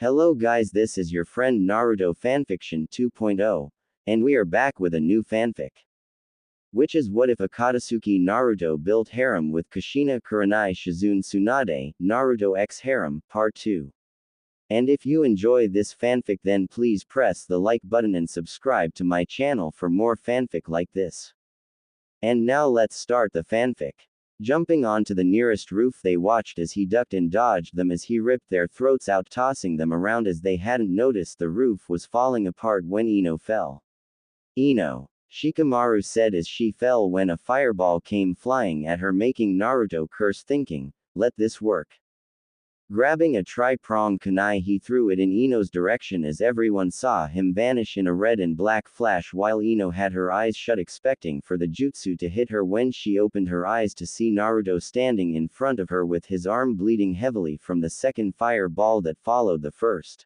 Hello guys, this is your friend Naruto Fanfiction 2.0, and we are back with a new fanfic. Which is what if Akatasuki Naruto built harem with Kushina Kurenai Shizune Tsunade, Naruto X Harem, Part 2. And if you enjoy this fanfic then please press the like button and subscribe to my channel for more fanfic like this. And now let's start the fanfic. Jumping onto the nearest roof they watched as he ducked and dodged them as he ripped their throats out, tossing them around as they hadn't noticed the roof was falling apart when Ino fell. Ino, Shikamaru said as she fell when a fireball came flying at her, making Naruto curse, thinking, let this work. Grabbing a tri-pronged kunai he threw it in Ino's direction as everyone saw him vanish in a red and black flash while Ino had her eyes shut expecting for the jutsu to hit her. When she opened her eyes to see Naruto standing in front of her with his arm bleeding heavily from the second fireball that followed the first.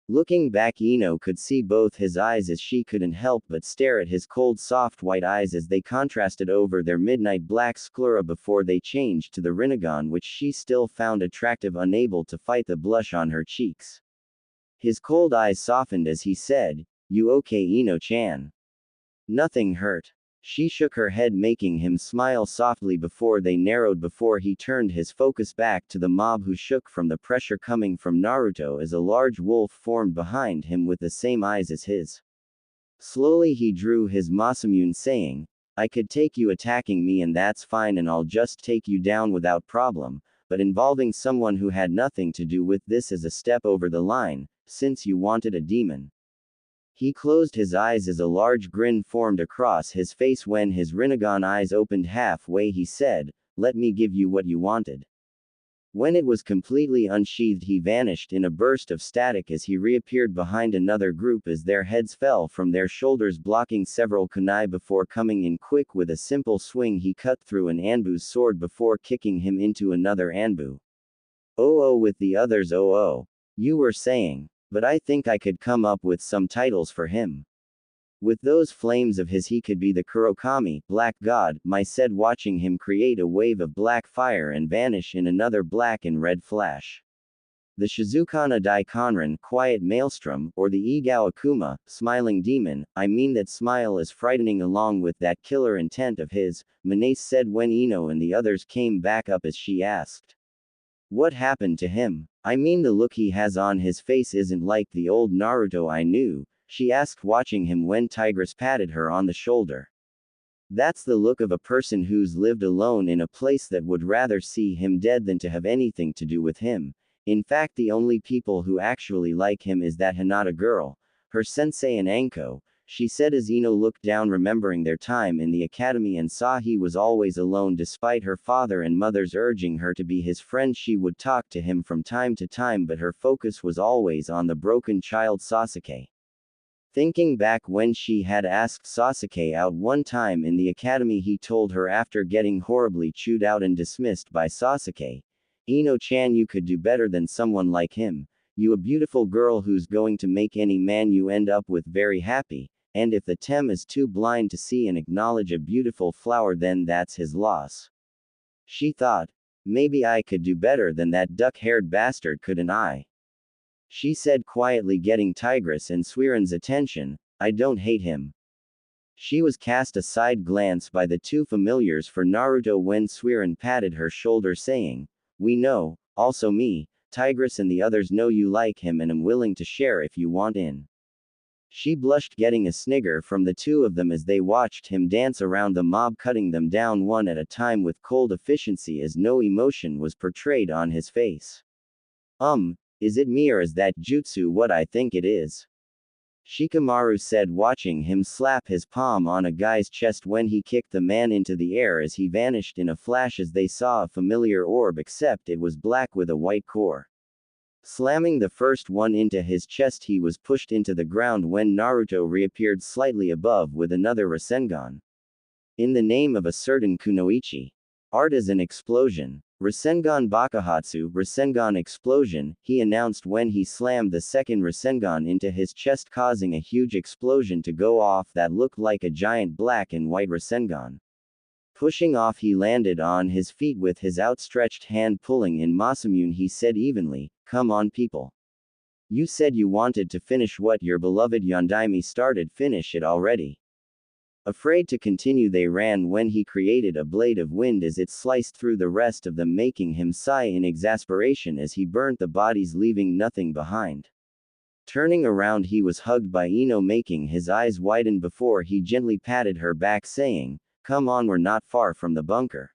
Looking back, Ino could see both his eyes as she couldn't help but stare at his cold soft white eyes as they contrasted over their midnight black sclera before they changed to the Rinnegan, which she still found attractive, unable to fight the blush on her cheeks. His cold eyes softened as he said, "You okay, Ino-chan? Nothing hurt." She shook her head, making him smile softly before they narrowed before he turned his focus back to the mob, who shook from the pressure coming from Naruto as a large wolf formed behind him with the same eyes as his. Slowly he drew his Masamune, saying, I could take you attacking me and that's fine, and I'll just take you down without problem, but involving someone who had nothing to do with this is a step over the line, since you wanted a demon. He closed his eyes as a large grin formed across his face. When his Rinnegan eyes opened halfway he said, let me give you what you wanted. When it was completely unsheathed he vanished in a burst of static as he reappeared behind another group as their heads fell from their shoulders, blocking several kunai before coming in quick. With a simple swing he cut through an Anbu's sword before kicking him into another Anbu. Oh, with the others. Oh, you were saying. But I think I could come up with some titles for him. With those flames of his he could be the Kurokami, Black God, my said, watching him create a wave of black fire and vanish in another black and red flash. The Shizukana Daikonran, Quiet Maelstrom, or the Igao Akuma, Smiling Demon, I mean that smile is frightening along with that killer intent of his, Manase said when Ino and the others came back up as she asked. What happened to him? I mean the look he has on his face isn't like the old Naruto I knew, she asked, watching him when Tigress patted her on the shoulder. That's the look of a person who's lived alone in a place that would rather see him dead than to have anything to do with him. In fact, the only people who actually like him is that Hinata girl, her sensei and Anko, she said as Ino looked down, remembering their time in the academy, and saw he was always alone despite her father and mother's urging her to be his friend. She would talk to him from time to time, but her focus was always on the broken child Sasuke. Thinking back when she had asked Sasuke out one time in the academy, he told her after getting horribly chewed out and dismissed by Sasuke, Ino-chan, you could do better than someone like him. You a beautiful girl who's going to make any man you end up with very happy. And if the Tem is too blind to see and acknowledge a beautiful flower, then that's his loss. She thought, maybe I could do better than that duck-haired bastard, couldn't I? She said quietly, getting Tigress and Suiren's attention. I don't hate him. She was cast a side glance by the two familiars for Naruto when Suiren patted her shoulder, saying, we know, also me, Tigress and the others know you like him and am willing to share if you want in. She blushed, getting a snigger from the two of them as they watched him dance around the mob, cutting them down one at a time with cold efficiency as no emotion was portrayed on his face. Is it me or is that jutsu what I think it is? Shikamaru said, watching him slap his palm on a guy's chest when he kicked the man into the air as he vanished in a flash as they saw a familiar orb, except it was black with a white core. Slamming the first one into his chest, he was pushed into the ground when Naruto reappeared slightly above with another Rasengan. In the name of a certain Kunoichi. Art is an explosion. Rasengan Bakuhatsu, Rasengan explosion, he announced when he slammed the second Rasengan into his chest, causing a huge explosion to go off that looked like a giant black and white Rasengan. Pushing off, he landed on his feet with his outstretched hand pulling in Masamune. He said evenly, come on people. You said you wanted to finish what your beloved Yondaime started, finish it already. Afraid to continue, they ran when he created a blade of wind as it sliced through the rest of them, making him sigh in exasperation as he burnt the bodies, leaving nothing behind. Turning around, he was hugged by Ino, making his eyes widen before he gently patted her back, saying, "Come on, we're not far from the bunker."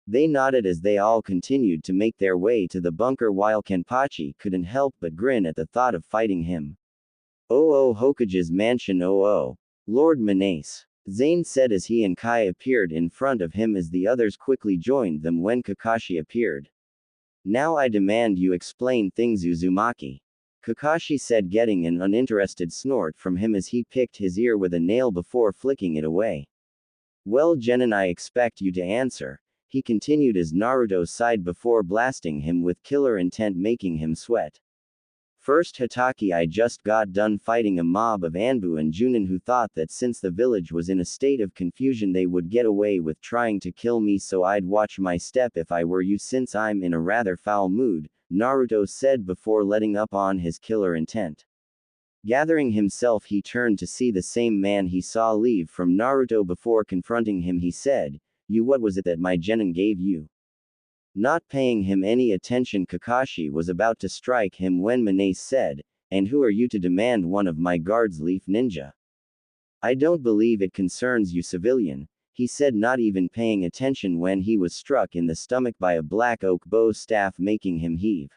They nodded as they all continued to make their way to the bunker, while Kenpachi couldn't help but grin at the thought of fighting him. "Oh, Hokage's mansion, oh. Lord Menace," Zane said as he and Kai appeared in front of him as the others quickly joined them when Kakashi appeared. "Now I demand you explain things, Uzumaki," Kakashi said, getting an uninterested snort from him as he picked his ear with a nail before flicking it away. "Well, Genin, I expect you to answer," he continued as Naruto sighed before blasting him with killer intent, making him sweat. "First, Hitaki, I just got done fighting a mob of Anbu and Junin who thought that since the village was in a state of confusion they would get away with trying to kill me, so I'd watch my step if I were you, since I'm in a rather foul mood," Naruto said before letting up on his killer intent. Gathering himself, he turned to see the same man he saw leave from Naruto. Before confronting him, he said, "You, what was it that my genin gave you?" Not paying him any attention, Kakashi was about to strike him when Menace said, "And who are you to demand one of my guards, Leaf Ninja?" "I don't believe it concerns you, civilian," he said, not even paying attention when he was struck in the stomach by a black oak bow staff, making him heave.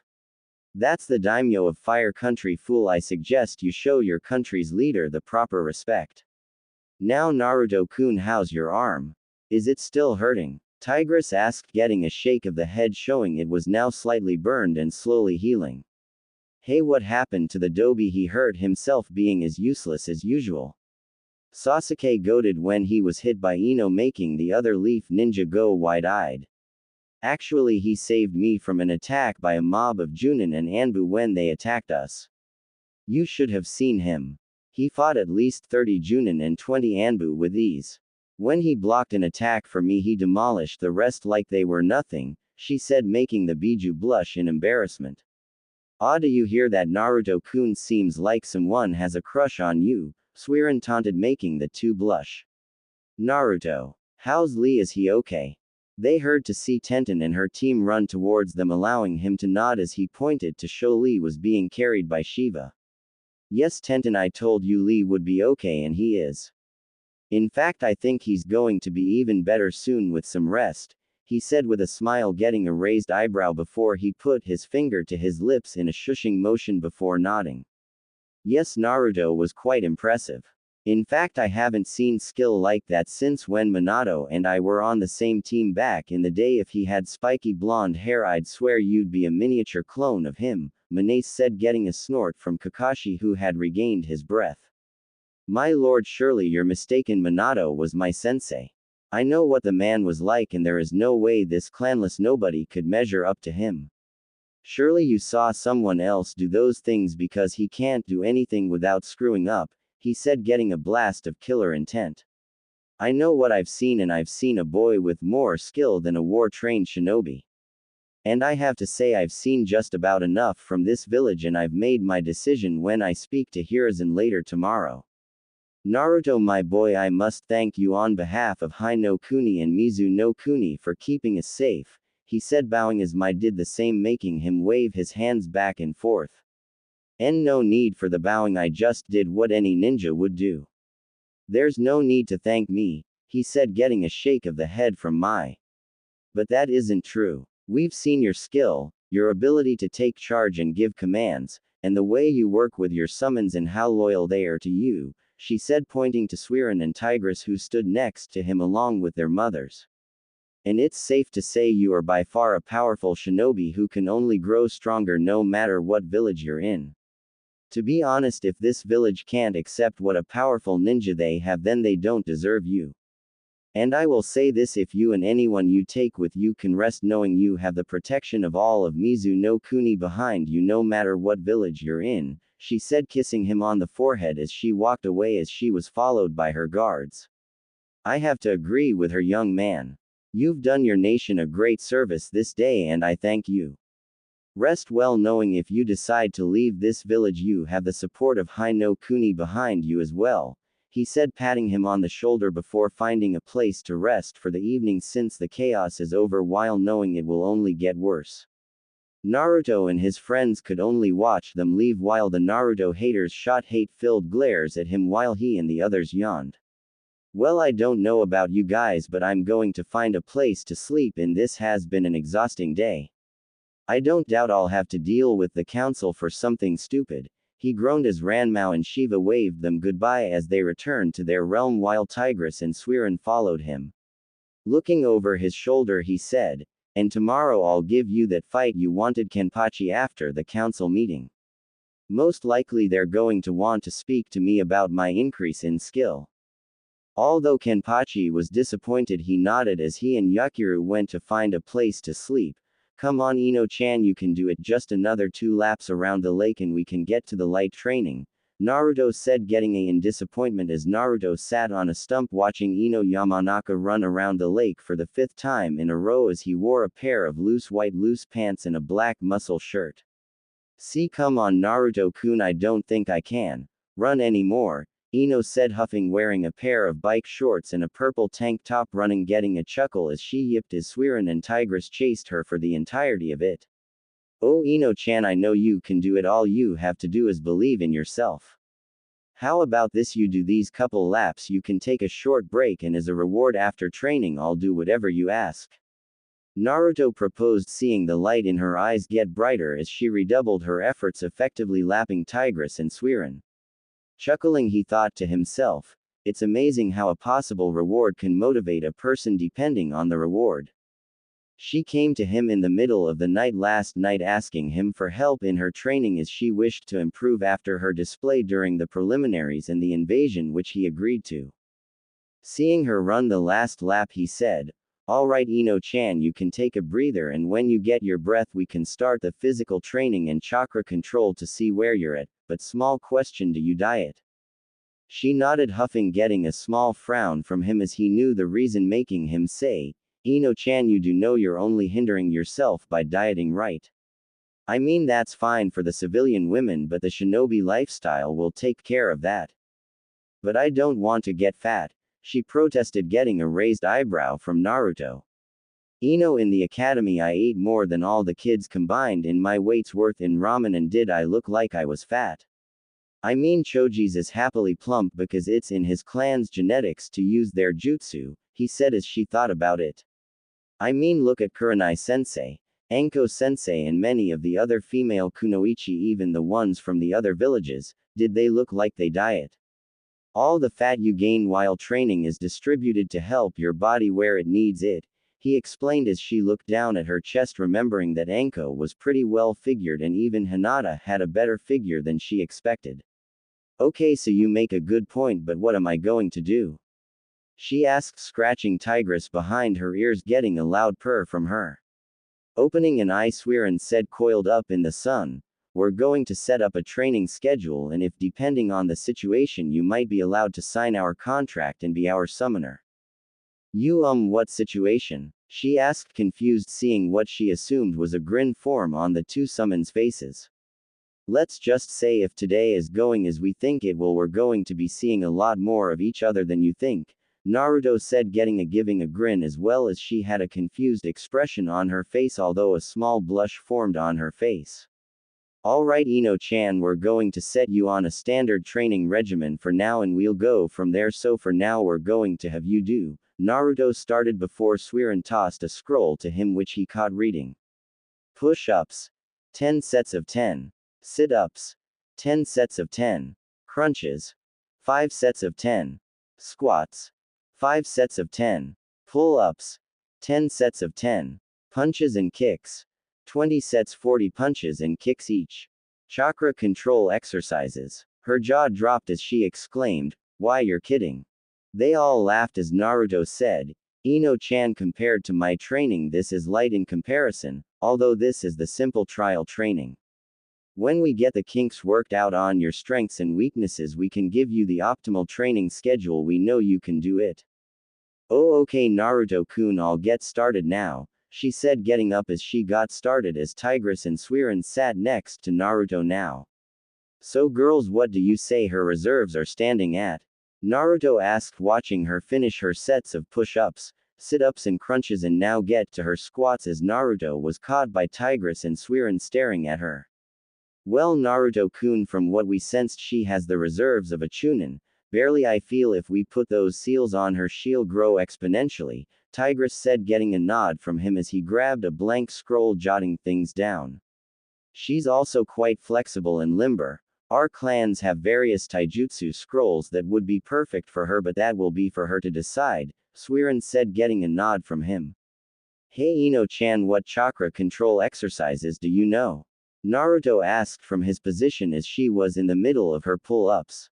"That's the daimyo of Fire Country, fool. I suggest you show your country's leader the proper respect. Now, Naruto-kun, how's your arm? Is it still hurting?" Tigress asked, getting a shake of the head showing it was now slightly burned and slowly healing. "Hey, what happened to the dobi? He hurt himself, being as useless as usual." Sasuke goaded when he was hit by Ino, making the other Leaf Ninja go wide-eyed. "Actually, he saved me from an attack by a mob of Junin and Anbu when they attacked us. You should have seen him. He fought at least 30 Junin and 20 Anbu with ease. When he blocked an attack for me, he demolished the rest like they were nothing," she said, making the Biju blush in embarrassment. "Ah, do you hear that? Naruto-kun seems like someone has a crush on you," Suiran taunted, making the two blush. "Naruto, how's Lee? Is he okay?" They heard to see Tenten and her team run towards them, allowing him to nod as he pointed to show Lee was being carried by Shiva. "Yes, Tenten, I told you Lee would be okay, and he is. In fact, I think he's going to be even better soon with some rest," he said with a smile, getting a raised eyebrow before he put his finger to his lips in a shushing motion before nodding. "Yes, Naruto was quite impressive. In fact, I haven't seen skill like that since when Minato and I were on the same team back in the day. If he had spiky blonde hair, I'd swear you'd be a miniature clone of him," Menace said, getting a snort from Kakashi, who had regained his breath. "My lord, surely you're mistaken. Minato was my sensei. I know what the man was like, and there is no way this clanless nobody could measure up to him. Surely you saw someone else do those things, because he can't do anything without screwing up," he said, getting a blast of killer intent. "I know what I've seen, and I've seen a boy with more skill than a war-trained shinobi. And I have to say, I've seen just about enough from this village, and I've made my decision when I speak to Hiruzen later tomorrow. Naruto, my boy, I must thank you on behalf of Hai no Kuni and Mizu no Kuni for keeping us safe," he said, bowing as Mai did the same, making him wave his hands back and forth. "And no need for the bowing, I just did what any ninja would do. There's no need to thank me," he said, getting a shake of the head from Mai. "But that isn't true. We've seen your skill, your ability to take charge and give commands, and the way you work with your summons and how loyal they are to you," she said, pointing to Suiran and Tigress, who stood next to him along with their mothers. "And it's safe to say you are by far a powerful shinobi who can only grow stronger no matter what village you're in. To be honest, if this village can't accept what a powerful ninja they have, then they don't deserve you. And I will say this, if you and anyone you take with you can rest knowing you have the protection of all of Mizu no Kuni behind you no matter what village you're in," she said, kissing him on the forehead as she walked away as she was followed by her guards. "I have to agree with her, young man. You've done your nation a great service this day, and I thank you." Rest well knowing if you decide to leave this village you have the support of Hino Kuni behind you as well, he said, patting him on the shoulder before finding a place to rest for the evening since the chaos is over while knowing it will only get worse. Naruto and his friends could only watch them leave while the Naruto haters shot hate-filled glares at him while he and the others yawned. Well, I don't know about you guys, but I'm going to find a place to sleep in. This has been an exhausting day. I don't doubt I'll have to deal with the council for something stupid, he groaned as Ranmao and Shiva waved them goodbye as they returned to their realm while Tigress and Suiran followed him. Looking over his shoulder he said, and tomorrow I'll give you that fight you wanted, Kenpachi, after the council meeting. Most likely they're going to want to speak to me about my increase in skill. Although Kenpachi was disappointed, he nodded as he and Yakiru went to find a place to sleep. Come on Ino-chan, you can do it, just another 2 laps around the lake and we can get to the light training, Naruto said, getting in disappointment as Naruto sat on a stump watching Ino Yamanaka run around the lake for the 5th time in a row as he wore a pair of loose pants and a black muscle shirt. See, come on Naruto-kun, I don't think I can run anymore, Ino said, huffing, wearing a pair of bike shorts and a purple tank top, running, getting a chuckle as she yipped as Suiran and Tigress chased her for the entirety of it. Oh Ino-chan, I know you can do it, all you have to do is believe in yourself. How about this, you do these couple laps, you can take a short break, and as a reward after training I'll do whatever you ask. Naruto proposed, seeing the light in her eyes get brighter as she redoubled her efforts, effectively lapping Tigress and Suiran. Chuckling, he thought to himself, it's amazing how a possible reward can motivate a person depending on the reward. She came to him in the middle of the night last night asking him for help in her training as she wished to improve after her display during the preliminaries and the invasion, which he agreed to. Seeing her run the last lap he said, alright Ino-chan, you can take a breather and when you get your breath we can start the physical training and chakra control to see where you're at, but small question, do you diet? She nodded, huffing, getting a small frown from him as he knew the reason, making him say, Ino-chan, you do know you're only hindering yourself by dieting, right? I mean, that's fine for the civilian women, but the shinobi lifestyle will take care of that. But I don't want to get fat, she protested, getting a raised eyebrow from Naruto. Ino, in the academy I ate more than all the kids combined in my weight's worth in ramen, and did I look like I was fat? I mean, Choji's is happily plump because it's in his clan's genetics to use their jutsu, he said as she thought about it. I mean, look at Kurenai-sensei, Anko-sensei and many of the other female kunoichi, even the ones from the other villages, did they look like they diet? All the fat you gain while training is distributed to help your body where it needs it, he explained as she looked down at her chest, remembering that Anko was pretty well figured and even Hinata had a better figure than she expected. Okay, so you make a good point, but what am I going to do? She asked, scratching Tigress behind her ears, getting a loud purr from her. Opening an eye, Suiran said, coiled up in the sun, we're going to set up a training schedule, and if depending on the situation you might be allowed to sign our contract and be our summoner. You what situation? She asked, confused, seeing what she assumed was a grin form on the 2 summons faces. Let's just say if today is going as we think it will, we're going to be seeing a lot more of each other than you think, Naruto said, giving a grin as well as she had a confused expression on her face, although a small blush formed on her face. Alright Ino-chan, we're going to set you on a standard training regimen for now and we'll go from there, so for now we're going to have you do, Naruto started before Suiran tossed a scroll to him which he caught reading. Push-ups. 10 sets of 10. Sit-ups. 10 sets of 10. Crunches. 5 sets of 10. Squats. 5 sets of 10. Pull-ups. 10 sets of 10. Punches and kicks. 20 sets, 40 punches and kicks each. Chakra control exercises. Her jaw dropped as she exclaimed, why, you're kidding. They all laughed as Naruto said, Ino-chan, compared to my training this is light in comparison, although this is the simple trial training. When we get the kinks worked out on your strengths and weaknesses we can give you the optimal training schedule, we know you can do it. Oh okay Naruto-kun, I'll get started now, she said, getting up as she got started as Tigress and Suiran sat next to Naruto now. So girls, what do you say her reserves are standing at? Naruto asked, watching her finish her sets of push-ups, sit-ups and crunches and now get to her squats as Naruto was caught by Tigress and Suiran staring at her. Well, Naruto-kun, from what we sensed she has the reserves of a chunin. Barely. I feel if we put those seals on her she'll grow exponentially, Tigress said, getting a nod from him as he grabbed a blank scroll jotting things down. She's also quite flexible and limber. Our clans have various taijutsu scrolls that would be perfect for her, but that will be for her to decide, Suiran said, getting a nod from him. Hey Ino-chan, what chakra control exercises do you know? Naruto asked from his position as she was in the middle of her pull-ups.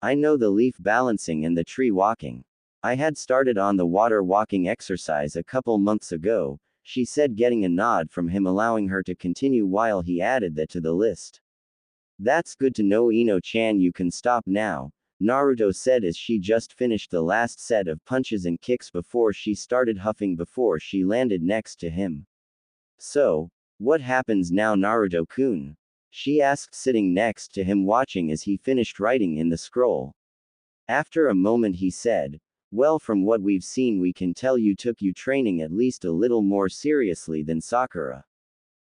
I know the leaf balancing and the tree walking. I had started on the water walking exercise a couple months ago, she said, getting a nod from him, allowing her to continue while he added that to the list. That's good to know, Ino-chan, you can stop now, Naruto said as she just finished the last set of punches and kicks before she started huffing before she landed next to him. So, what happens now, Naruto-kun? She asked, sitting next to him watching as he finished writing in the scroll. After a moment he said, well, from what we've seen we can tell you took you training at least a little more seriously than Sakura.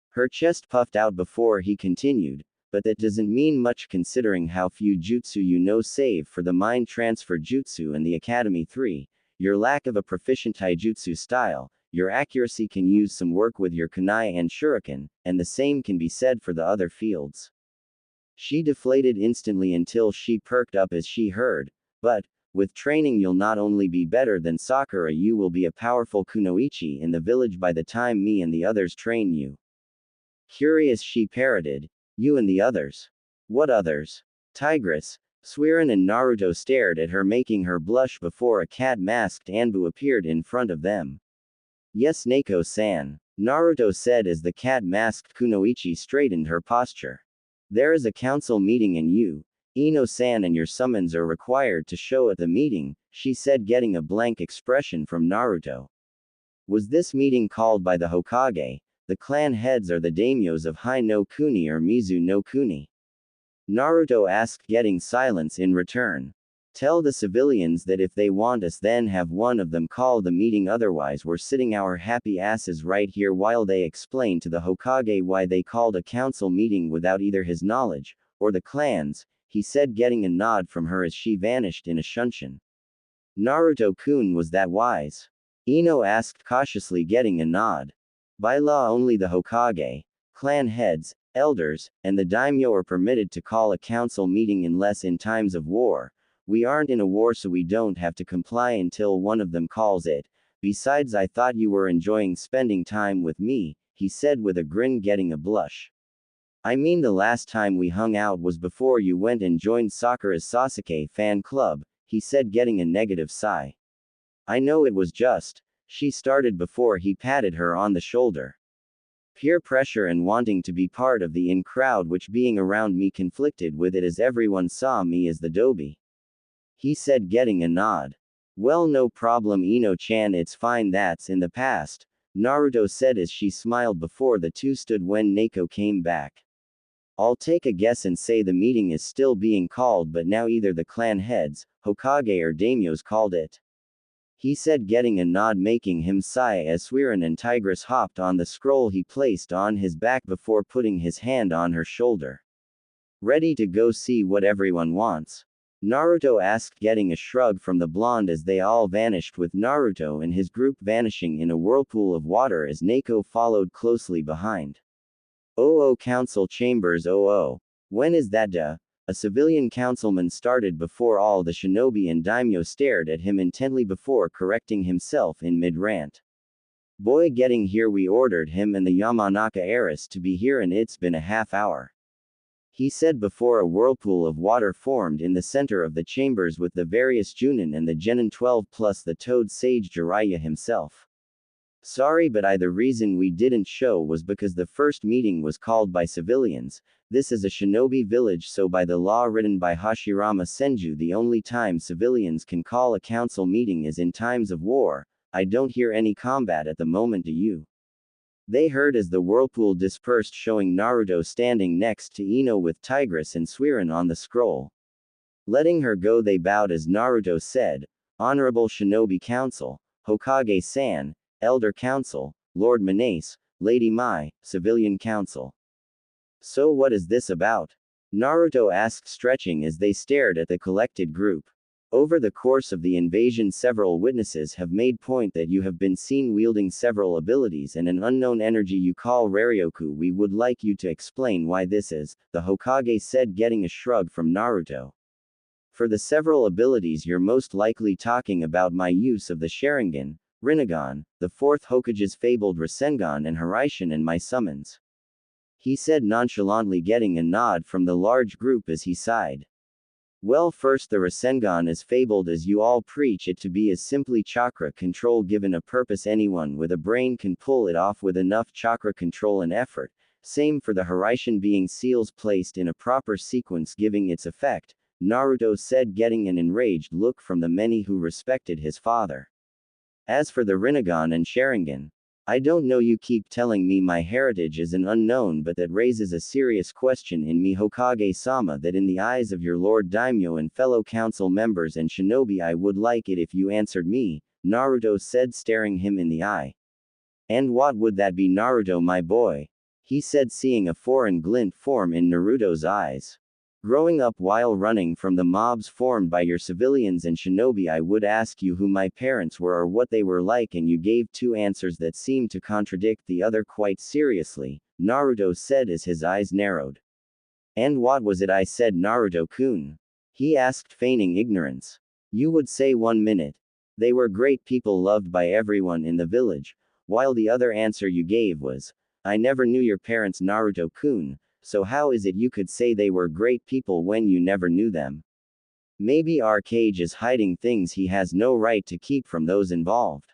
Her chest puffed out before he continued, but that doesn't mean much considering how few jutsu you know save for the mind transfer jutsu and the Academy 3, your lack of a proficient taijutsu style. Your accuracy can use some work with your kunai and shuriken, and the same can be said for the other fields. She deflated instantly until she perked up as she heard, but, with training you'll not only be better than Sakura, you will be a powerful kunoichi in the village by the time me and the others train you. Curious, she parroted, you and the others? What others? Tigress, Suiran and Naruto stared at her, making her blush before a cat-masked Anbu appeared in front of them. Yes, Neko-san, Naruto said as the cat-masked kunoichi straightened her posture. There is a council meeting and you, Ino-san, and your summons are required to show at the meeting, she said, getting a blank expression from Naruto. Was this meeting called by the Hokage, the clan heads, or the daimyos of Hai no Kuni or Mizu no Kuni? Naruto asked, getting silence in return. Tell the civilians that if they want us, then have one of them call the meeting, otherwise we're sitting our happy asses right here while they explain to the Hokage why they called a council meeting without either his knowledge, or the clan's, he said, getting a nod from her as she vanished in a shunshin. Naruto-kun, was that wise? Ino asked cautiously, getting a nod. By law only the Hokage, clan heads, elders, and the daimyo are permitted to call a council meeting unless in times of war. We aren't in a war, so we don't have to comply until one of them calls it. Besides, I thought you were enjoying spending time with me, he said with a grin, getting a blush. I mean, the last time we hung out was before you went and joined Sakura's Sasuke fan club, he said, getting a negative sigh. I know, it was just, she started before he patted her on the shoulder. Peer pressure and wanting to be part of the in crowd, which being around me conflicted with it as everyone saw me as the dobi. He said, getting a nod. Well, no problem, Ino-chan, it's fine, that's in the past, Naruto said as she smiled before the two stood when Neko came back. I'll take a guess and say the meeting is still being called, but now either the clan heads, Hokage, or daimyos called it. He said, getting a nod, making him sigh as Suiran and Tigress hopped on the scroll he placed on his back before putting his hand on her shoulder. Ready to go see what everyone wants? Naruto asked, getting a shrug from the blonde as they all vanished, with Naruto and his group vanishing in a whirlpool of water as Neko followed closely behind. Oh, council chambers, oh. When is that duh? A civilian councilman started before all the shinobi and daimyo stared at him intently before correcting himself in mid-rant. Boy, getting here, we ordered him and the Yamanaka heiress to be here and it's been a half hour. He said before a whirlpool of water formed in the center of the chambers with the various Junin and the Genin 12 plus the Toad Sage Jiraiya himself. Sorry, but the reason we didn't show was because the first meeting was called by civilians. This is a shinobi village, so by the law written by Hashirama Senju, the only time civilians can call a council meeting is in times of war. I don't hear any combat at the moment, do you? They heard as the whirlpool dispersed, showing Naruto standing next to Ino with Tigress and Suiran on the scroll. Letting her go, they bowed as Naruto said, Honorable Shinobi Council, Hokage-san, Elder Council, Lord Minace, Lady Mai, Civilian Council. So what is this about? Naruto asked, stretching as they stared at the collected group. Over the course of the invasion, several witnesses have made point that you have been seen wielding several abilities and an unknown energy you call Raryoku. We would like you to explain why this is, the Hokage said, getting a shrug from Naruto. For the several abilities you're most likely talking about my use of the Sharingan, Rinnegan, the fourth Hokage's fabled Rasengan and Hiraishin, and my summons. He said nonchalantly, getting a nod from the large group as he sighed. Well, first, the Rasengan is fabled as you all preach it to be, as simply chakra control given a purpose. Anyone with a brain can pull it off with enough chakra control and effort. Same for the Hiraishin, being seals placed in a proper sequence giving its effect, Naruto said, getting an enraged look from the many who respected his father. As for the Rinnegan and Sharingan, I don't know, you keep telling me my heritage is an unknown, but that raises a serious question in me, Hokage-sama, that in the eyes of your Lord Daimyo and fellow council members and shinobi, I would like it if you answered me, Naruto said, staring him in the eye. And what would that be, Naruto my boy? He said, seeing a foreign glint form in Naruto's eyes. Growing up while running from the mobs formed by your civilians and shinobi, I would ask you who my parents were or what they were like, and you gave two answers that seemed to contradict the other quite seriously, Naruto said as his eyes narrowed. And what was it I said, Naruto-kun? He asked, feigning ignorance. You would say 1 minute. They were great people loved by everyone in the village, while the other answer you gave was, I never knew your parents, Naruto-kun. So how is it you could say they were great people when you never knew them? Maybe Arcade is hiding things he has no right to keep from those involved.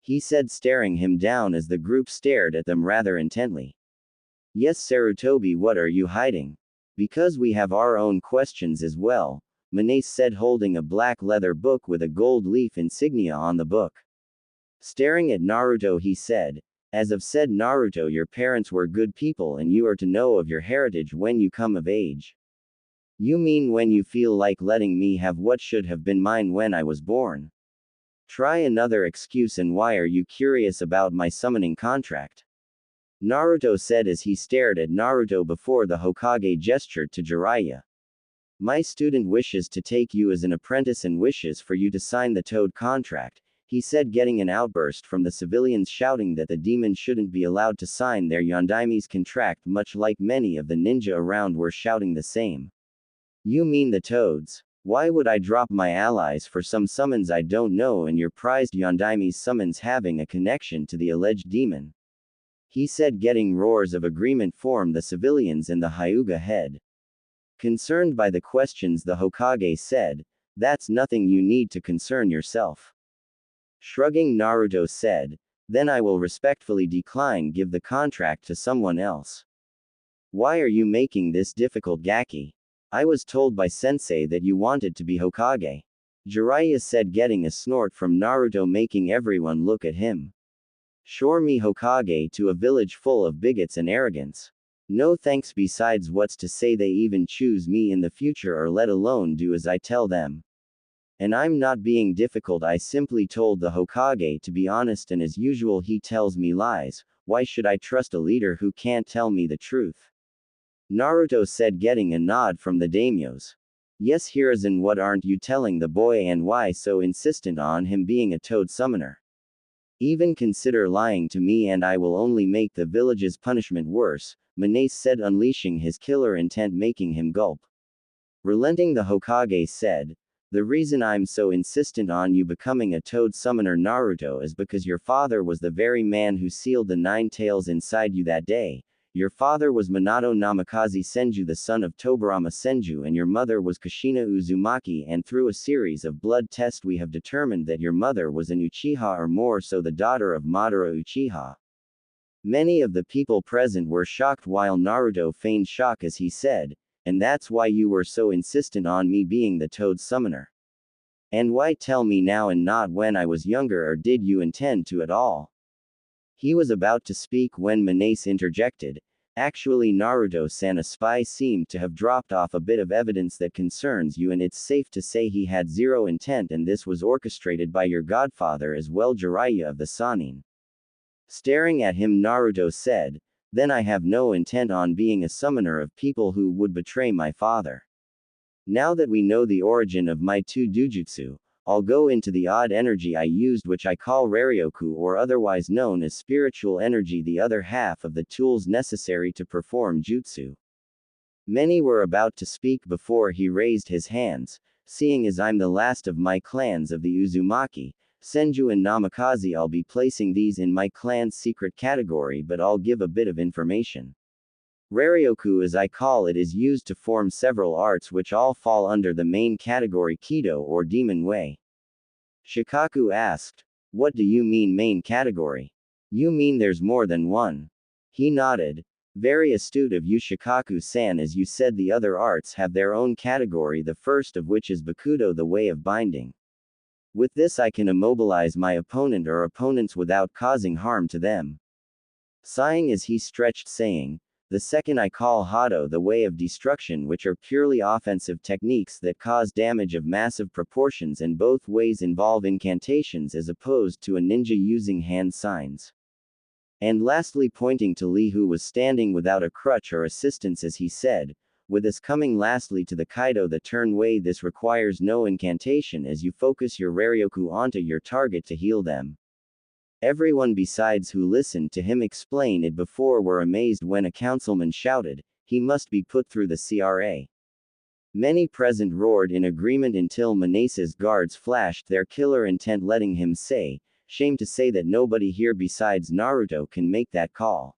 He said, staring him down as the group stared at them rather intently. Yes, Sarutobi, what are you hiding? Because we have our own questions as well, Minace said, holding a black leather book with a gold leaf insignia on the book. Staring at Naruto, he said, as of said, Naruto, your parents were good people and you are to know of your heritage when you come of age. You mean when you feel like letting me have what should have been mine when I was born? Try another excuse, and why are you curious about my summoning contract? Naruto said as he stared at Naruto before the Hokage gestured to Jiraiya. My student wishes to take you as an apprentice and wishes for you to sign the Toad contract, he said, getting an outburst from the civilians shouting that the demon shouldn't be allowed to sign their Yondaime's contract, much like many of the ninja around were shouting the same. You mean the Toads? Why would I drop my allies for some summons I don't know, and your prized Yondaime's summons having a connection to the alleged demon? He said, getting roars of agreement from the civilians and the Hyuga head. Concerned by the questions, the Hokage said, that's nothing you need to concern yourself. Shrugging, Naruto said, then I will respectfully decline give the contract to someone else. Why are you making this difficult, Gaki? I was told by sensei that you wanted to be Hokage. Jiraiya said, getting a snort from Naruto, making everyone look at him. Sure, me Hokage to a village full of bigots and arrogance. No thanks, besides what's to say they even choose me in the future, or let alone do as I tell them. And I'm not being difficult, I simply told the Hokage to be honest, and as usual he tells me lies. Why should I trust a leader who can't tell me the truth? Naruto said, getting a nod from the daimyos. Yes, Hiruzen, what aren't you telling the boy, and why so insistent on him being a Toad summoner? Even consider lying to me and I will only make the village's punishment worse, Minace said, unleashing his killer intent, making him gulp. Relenting, the Hokage said, the reason I'm so insistent on you becoming a Toad summoner, Naruto, is because your father was the very man who sealed the 9 tails inside you that day. Your father was Minato Namikaze Senju, the son of Tobirama Senju, and your mother was Kushina Uzumaki, and through a series of blood tests we have determined that your mother was an Uchiha, or more so the daughter of Madara Uchiha. Many of the people present were shocked while Naruto feigned shock as he said, and that's why you were so insistent on me being the Toad summoner. And why tell me now and not when I was younger, or did you intend to at all? He was about to speak when Manase interjected. Actually, Naruto-san, a spy seemed to have dropped off a bit of evidence that concerns you, and it's safe to say he had zero intent, and this was orchestrated by your godfather as well, Jiraiya of the Sannin. Staring at him, Naruto said, then I have no intent on being a summoner of people who would betray my father. Now that we know the origin of my two dujutsu, I'll go into the odd energy I used, which I call Raryoku, or otherwise known as spiritual energy, the other half of the tools necessary to perform jutsu. Many were about to speak before he raised his hands. Seeing as I'm the last of my clans of the Uzumaki, Senju and Namikaze, I'll be placing these in my clan's secret category, but I'll give a bit of information. Raryoku, as I call it, is used to form several arts which all fall under the main category Kido or Demon Way. Shikaku asked, what do you mean main category? You mean there's more than one? He nodded. Very astute of you, Shikaku-san, as you said, the other arts have their own category, the first of which is Bakudo, the way of binding. With this I can immobilize my opponent or opponents without causing harm to them. Sighing as he stretched, saying, the second I call Hado, the way of destruction, which are purely offensive techniques that cause damage of massive proportions, and both ways involve incantations as opposed to a ninja using hand signs. And lastly, pointing to Lee, who was standing without a crutch or assistance, as he said, with us coming lastly to the Kaido, the turn way. This requires no incantation as you focus your Raryoku onto your target to heal them. Everyone besides who listened to him explain it before were amazed when a councilman shouted, he must be put through the CRA. Many present roared in agreement until Manase's guards flashed their killer intent, letting him say, shame to say that nobody here besides Naruto can make that call.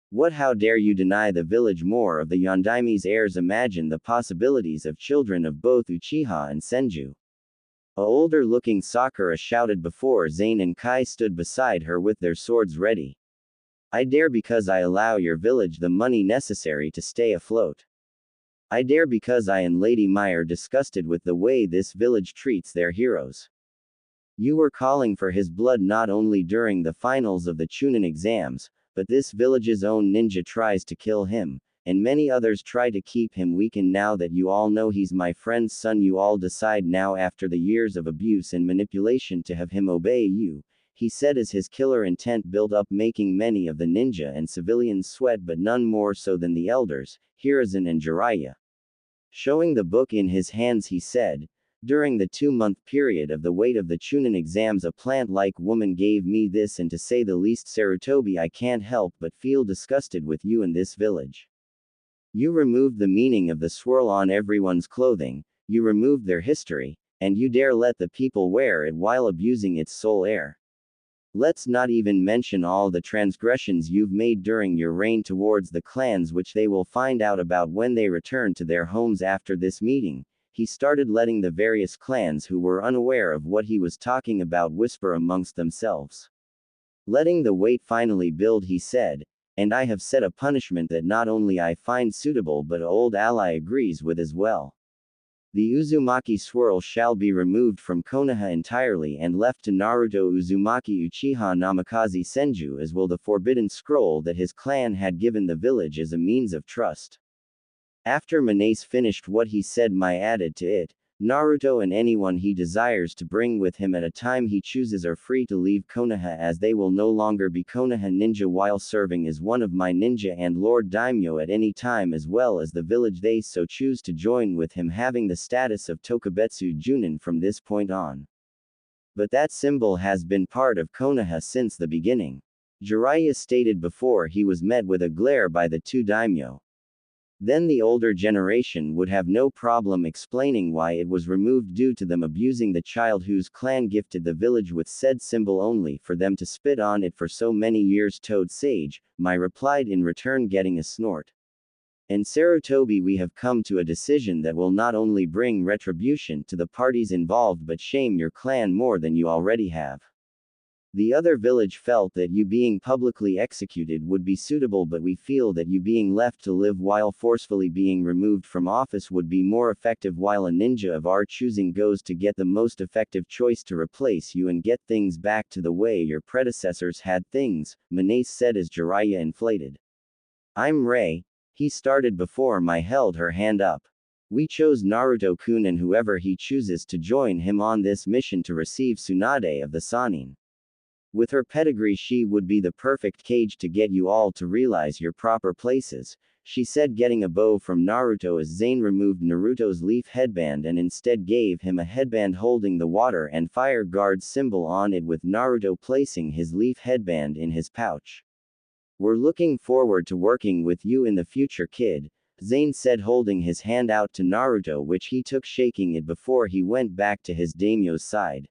What, how dare you deny the village more of the Yondaime's heirs? Imagine the possibilities of children of both Uchiha and Senju. A older-looking Sakura shouted before Zane and Kai stood beside her with their swords ready. I dare because I allow your village the money necessary to stay afloat. I dare because I and Lady Mai are disgusted with the way this village treats their heroes. You were calling for his blood not only during the finals of the Chunin exams, but this village's own ninja tries to kill him, and many others try to keep him weak, and now that you all know he's my friend's son, you all decide now after the years of abuse and manipulation to have him obey you, he said as his killer intent built up, making many of the ninja and civilians sweat, but none more so than the elders, Hiruzen and Jiraiya. Showing the book in his hands, he said, during the 2-month period of the wait of the Chunin exams, a plant-like woman gave me this, and to say the least, Sarutobi, I can't help but feel disgusted with you in this village. You removed the meaning of the swirl on everyone's clothing, you removed their history, and you dare let the people wear it while abusing its sole air. Let's not even mention all the transgressions you've made during your reign towards the clans, which they will find out about when they return to their homes after this meeting. He started letting the various clans who were unaware of what he was talking about whisper amongst themselves. Letting the weight finally build, he said, and I have set a punishment that not only I find suitable but old ally agrees with as well. The Uzumaki swirl shall be removed from Konoha entirely and left to Naruto Uzumaki Uchiha Namikaze Senju, as will the forbidden scroll that his clan had given the village as a means of trust. After Manase finished what he said, Mai added to it, Naruto and anyone he desires to bring with him at a time he chooses are free to leave Konoha, as they will no longer be Konoha ninja while serving as one of my ninja and Lord Daimyo at any time, as well as the village they so choose to join with him, having the status of Tokubetsu Junin from this point on. But that symbol has been part of Konoha since the beginning. Jiraiya stated before he was met with a glare by the two daimyo. Then the older generation would have no problem explaining why it was removed due to them abusing the child whose clan gifted the village with said symbol, only for them to spit on it for so many years. Toad Sage, Mai replied in return, getting a snort. In Sarutobi we have come to a decision that will not only bring retribution to the parties involved but shame your clan more than you already have. The other village felt that you being publicly executed would be suitable, but we feel that you being left to live while forcefully being removed from office would be more effective, while a ninja of our choosing goes to get the most effective choice to replace you and get things back to the way your predecessors had things, Minace said as Jiraiya inflated. I'm Rei. He started before Mai held her hand up. We chose Naruto-kun and whoever he chooses to join him on this mission to receive Tsunade of the Sannin. With her pedigree, she would be the perfect cage to get you all to realize your proper places, she said, getting a bow from Naruto as Zane removed Naruto's leaf headband and instead gave him a headband holding the water and fire guard symbol on it, with Naruto placing his leaf headband in his pouch. We're looking forward to working with you in the future, kid, Zane said, holding his hand out to Naruto, which he took shaking it before he went back to his daimyo's side.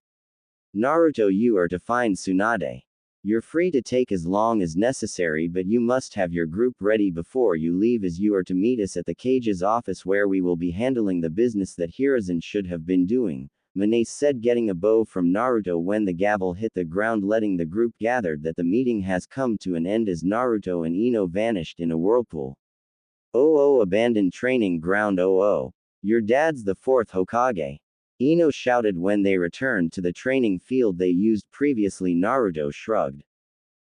Naruto, you are to find Tsunade. You're free to take as long as necessary, but you must have your group ready before you leave, as you are to meet us at the cage's office where we will be handling the business that Hiruzen should have been doing, Minace said, getting a bow from Naruto when the gavel hit the ground, letting the group gathered that the meeting has come to an end as Naruto and Ino vanished in a whirlpool. Oh, abandoned training ground. Oh, your dad's the fourth Hokage, Ino shouted when they returned to the training field they used previously. Naruto shrugged.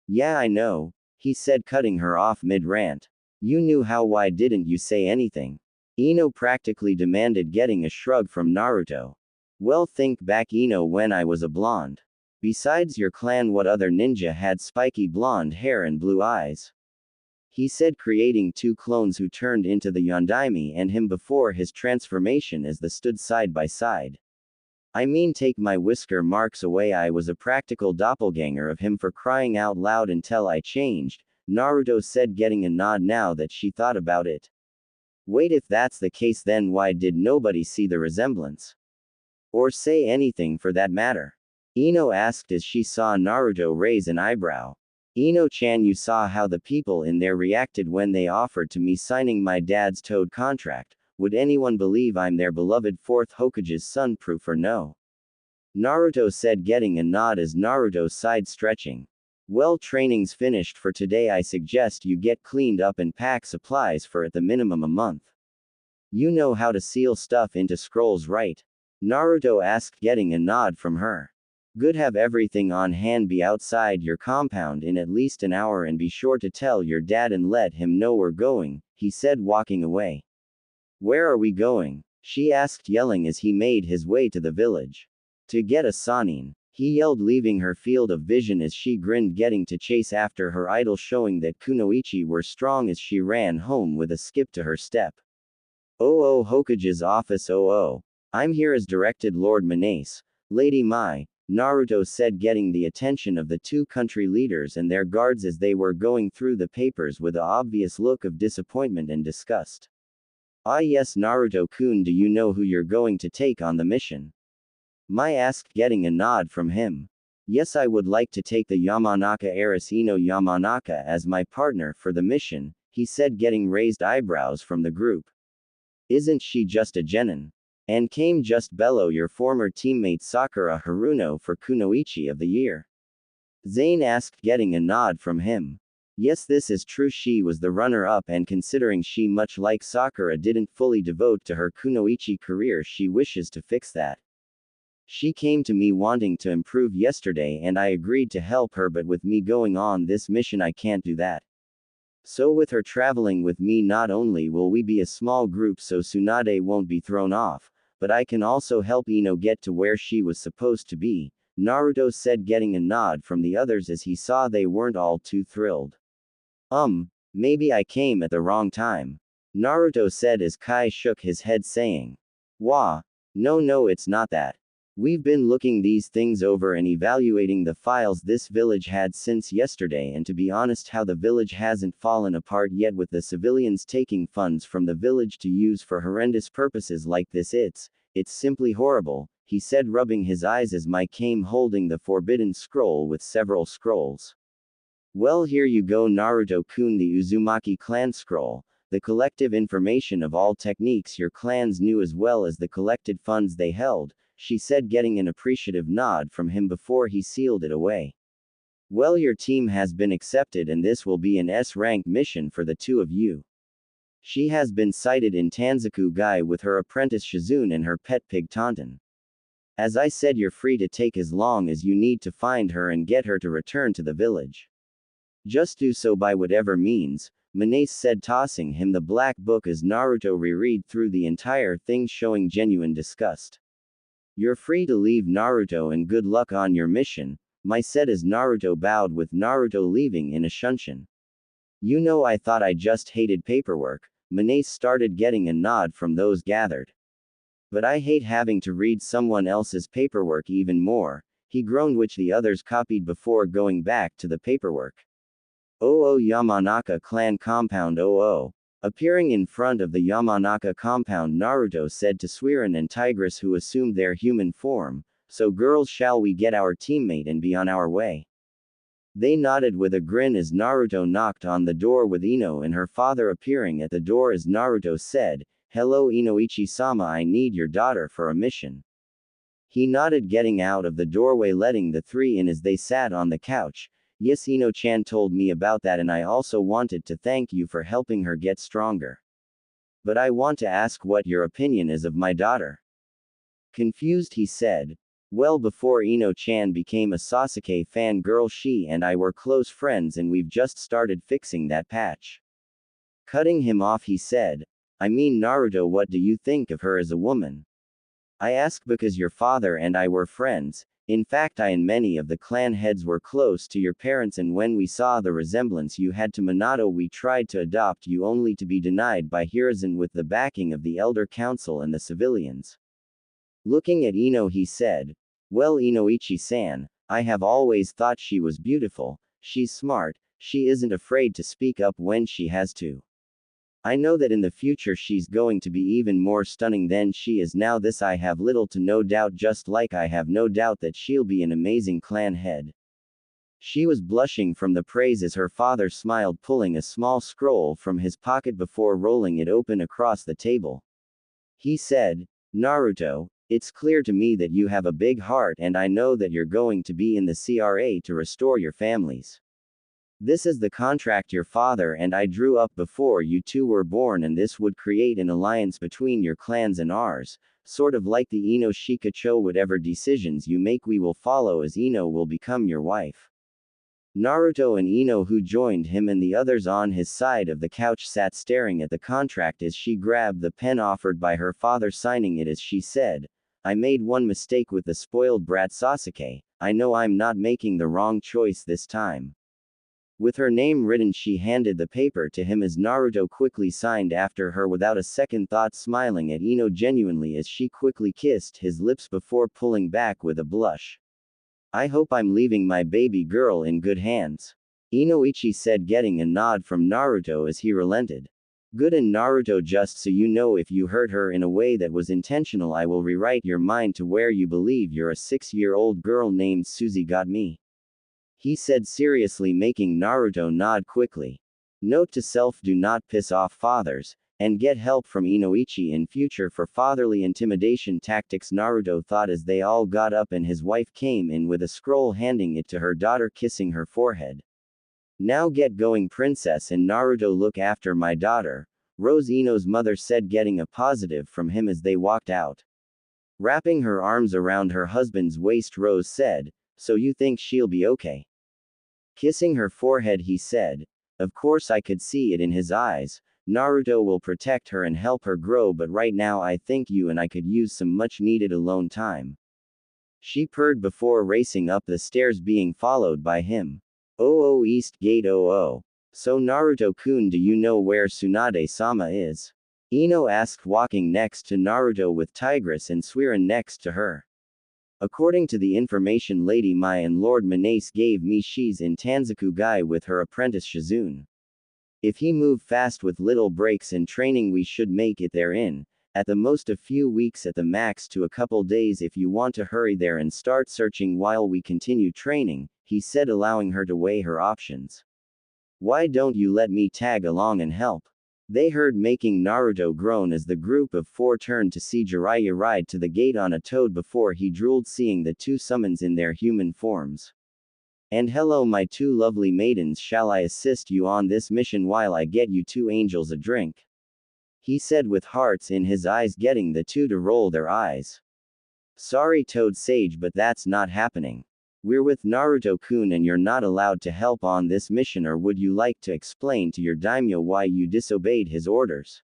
Yeah, I know, he said, cutting her off mid-rant. You knew how, why didn't you say anything? Ino practically demanded, getting a shrug from Naruto. Well, think back, Ino, when I was a blonde. Besides your clan, what other ninja had spiky blonde hair and blue eyes? He said, creating two clones who turned into the Yondaime and him before his transformation as they stood side by side. I mean, take my whisker marks away, I was a practical doppelganger of him, for crying out loud, until I changed, Naruto said, getting a nod now that she thought about it. Wait, if that's the case, then why did nobody see the resemblance? Or say anything for that matter? Ino asked as she saw Naruto raise an eyebrow. Ino-chan, you saw how the people in there reacted when they offered to me signing my dad's Toad contract. Would anyone believe I'm their beloved fourth Hokage's son, proof or no? Naruto said, getting a nod as Naruto sighed, stretching. Well, training's finished for today. I suggest you get cleaned up and pack supplies for at the minimum a month. You know how to seal stuff into scrolls, right? Naruto asked, getting a nod from her. Good, have everything on hand, be outside your compound in at least an hour, and be sure to tell your dad and let him know we're going, he said, walking away. Where are we going? She asked, yelling as he made his way to the village. To get a Sannin, he yelled, leaving her field of vision as she grinned, getting to chase after her idol, showing that Kunoichi were strong as she ran home with a skip to her step. Oh, Hokage's office. Oh, I'm here as directed, Lord Minace. Lady Mai, Naruto said, getting the attention of the two country leaders and their guards as they were going through the papers with an obvious look of disappointment and disgust. Ah yes, Naruto-kun, do you know who you're going to take on the mission? Mai asked, getting a nod from him. Yes, I would like to take the Yamanaka heiress Ino Yamanaka as my partner for the mission, he said, getting raised eyebrows from the group. Isn't she just a genin? And came just below your former teammate Sakura Haruno for Kunoichi of the Year? Zane asked, getting a nod from him. Yes, this is true, she was the runner-up, and considering she, much like Sakura, didn't fully devote to her Kunoichi career, she wishes to fix that. She came to me wanting to improve yesterday and I agreed to help her, but with me going on this mission I can't do that. So with her traveling with me, not only will we be a small group so Tsunade won't be thrown off, but I can also help Ino get to where she was supposed to be, Naruto said, getting a nod from the others as he saw they weren't all too thrilled. Maybe I came at the wrong time, Naruto said as Kai shook his head, saying. Wah. No, it's not that. We've been looking these things over and evaluating the files this village had since yesterday, and to be honest, how the village hasn't fallen apart yet with the civilians taking funds from the village to use for horrendous purposes like this, it's simply horrible, he said, rubbing his eyes as Mai came holding the forbidden scroll with several scrolls. Well, here you go, Naruto-kun, the Uzumaki clan scroll, the collective information of all techniques your clans knew as well as the collected funds they held, she said, getting an appreciative nod from him before he sealed it away. Well, your team has been accepted and this will be an S-rank mission for the two of you. She has been sighted in Tanzaku Gai with her apprentice Shizune and her pet pig Tauntaun. As I said, you're free to take as long as you need to find her and get her to return to the village. Just do so by whatever means, Minace said, tossing him the black book as Naruto reread through the entire thing, showing genuine disgust. You're free to leave, Naruto, and good luck on your mission, Mai said as Naruto bowed, with Naruto leaving in a shunshin. You know, I thought I just hated paperwork. Minace started getting a nod from those gathered. But I hate having to read someone else's paperwork even more, he groaned, which the others copied before going back to the paperwork. Yamanaka clan compound. Appearing in front of the Yamanaka compound, Naruto said to Suiran and Tigress, who assumed their human form, "So girls, shall we get our teammate and be on our way?" They nodded with a grin as Naruto knocked on the door, with Ino and her father appearing at the door as Naruto said, "Hello Inoichi-sama, I need your daughter for a mission." He nodded, getting out of the doorway, letting the three in as they sat on the couch. "Yes, Ino-chan told me about that and I also wanted to thank you for helping her get stronger. But I want to ask what your opinion is of my daughter." Confused, he said, "Well, before Ino-chan became a Sasuke fangirl, she and I were close friends and we've just started fixing that patch." Cutting him off, he said, "I mean, Naruto, what do you think of her as a woman?" "I ask because your father and I were friends. In fact, I and many of the clan heads were close to your parents, and when we saw the resemblance you had to Minato, we tried to adopt you, only to be denied by Hiruzen with the backing of the Elder Council and the civilians." Looking at Ino, he said, "Well, Inoichi-san, I have always thought she was beautiful. She's smart, she isn't afraid to speak up when she has to. I know that in the future she's going to be even more stunning than she is now. This I have little to no doubt, just like I have no doubt that she'll be an amazing clan head." She was blushing from the praise as her father smiled, pulling a small scroll from his pocket before rolling it open across the table. He said, "Naruto, it's clear to me that you have a big heart, and I know that you're going to be in the CRA to restore your families. This is the contract your father and I drew up before you two were born, and this would create an alliance between your clans and ours, sort of like the Ino Shikacho. Whatever decisions you make, we will follow, as Ino will become your wife." Naruto and Ino, who joined him and the others on his side of the couch, sat staring at the contract as she grabbed the pen offered by her father, signing it as she said, "I made one mistake with the spoiled brat Sasuke. I know I'm not making the wrong choice this time." With her name written, she handed the paper to him as Naruto quickly signed after her without a second thought, smiling at Ino genuinely as she quickly kissed his lips before pulling back with a blush. "I hope I'm leaving my baby girl in good hands," Inoichi said, getting a nod from Naruto as he relented. "Good, and Naruto, just so you know, if you hurt her in a way that was intentional, I will rewrite your mind to where you believe you're a 6-year-old girl named Suzy got me," he said seriously, making Naruto nod quickly. Note to self: do not piss off fathers, and get help from Inoichi in future for fatherly intimidation tactics, Naruto thought as they all got up and his wife came in with a scroll, handing it to her daughter, kissing her forehead. "Now get going, princess, and Naruto look after my daughter," Rose, Ino's mother, said, getting a positive from him as they walked out. Wrapping her arms around her husband's waist, Rose said, "So you think she'll be okay?" Kissing her forehead, he said, "Of course, I could see it in his eyes. Naruto will protect her and help her grow, but right now I think you and I could use some much needed alone time," she purred before racing up the stairs, being followed by him. East Gate. So Naruto-kun, do you know where Tsunade-sama is?" Ino asked, walking next to Naruto with Tigress and Suiran next to her. "According to the information Lady Mai and Lord Minace gave me, she's in Tanzaku Gai with her apprentice Shizune. If he move fast with little breaks in training, we should make it there in, at the most, a few weeks, at the max to a couple days, if you want to hurry there and start searching while we continue training," he said, allowing her to weigh her options. "Why don't you let me tag along and help?" They heard, making Naruto groan as the group of 4 turned to see Jiraiya ride to the gate on a toad before he drooled, seeing the 2 summons in their human forms. And hello my two lovely maidens, shall I assist you on this mission while I get you two angels a drink? He said with hearts in his eyes, getting the two to roll their eyes. Sorry Toad Sage, but that's not happening. We're with Naruto-kun and you're not allowed to help on this mission, or would you like to explain to your daimyo why you disobeyed his orders?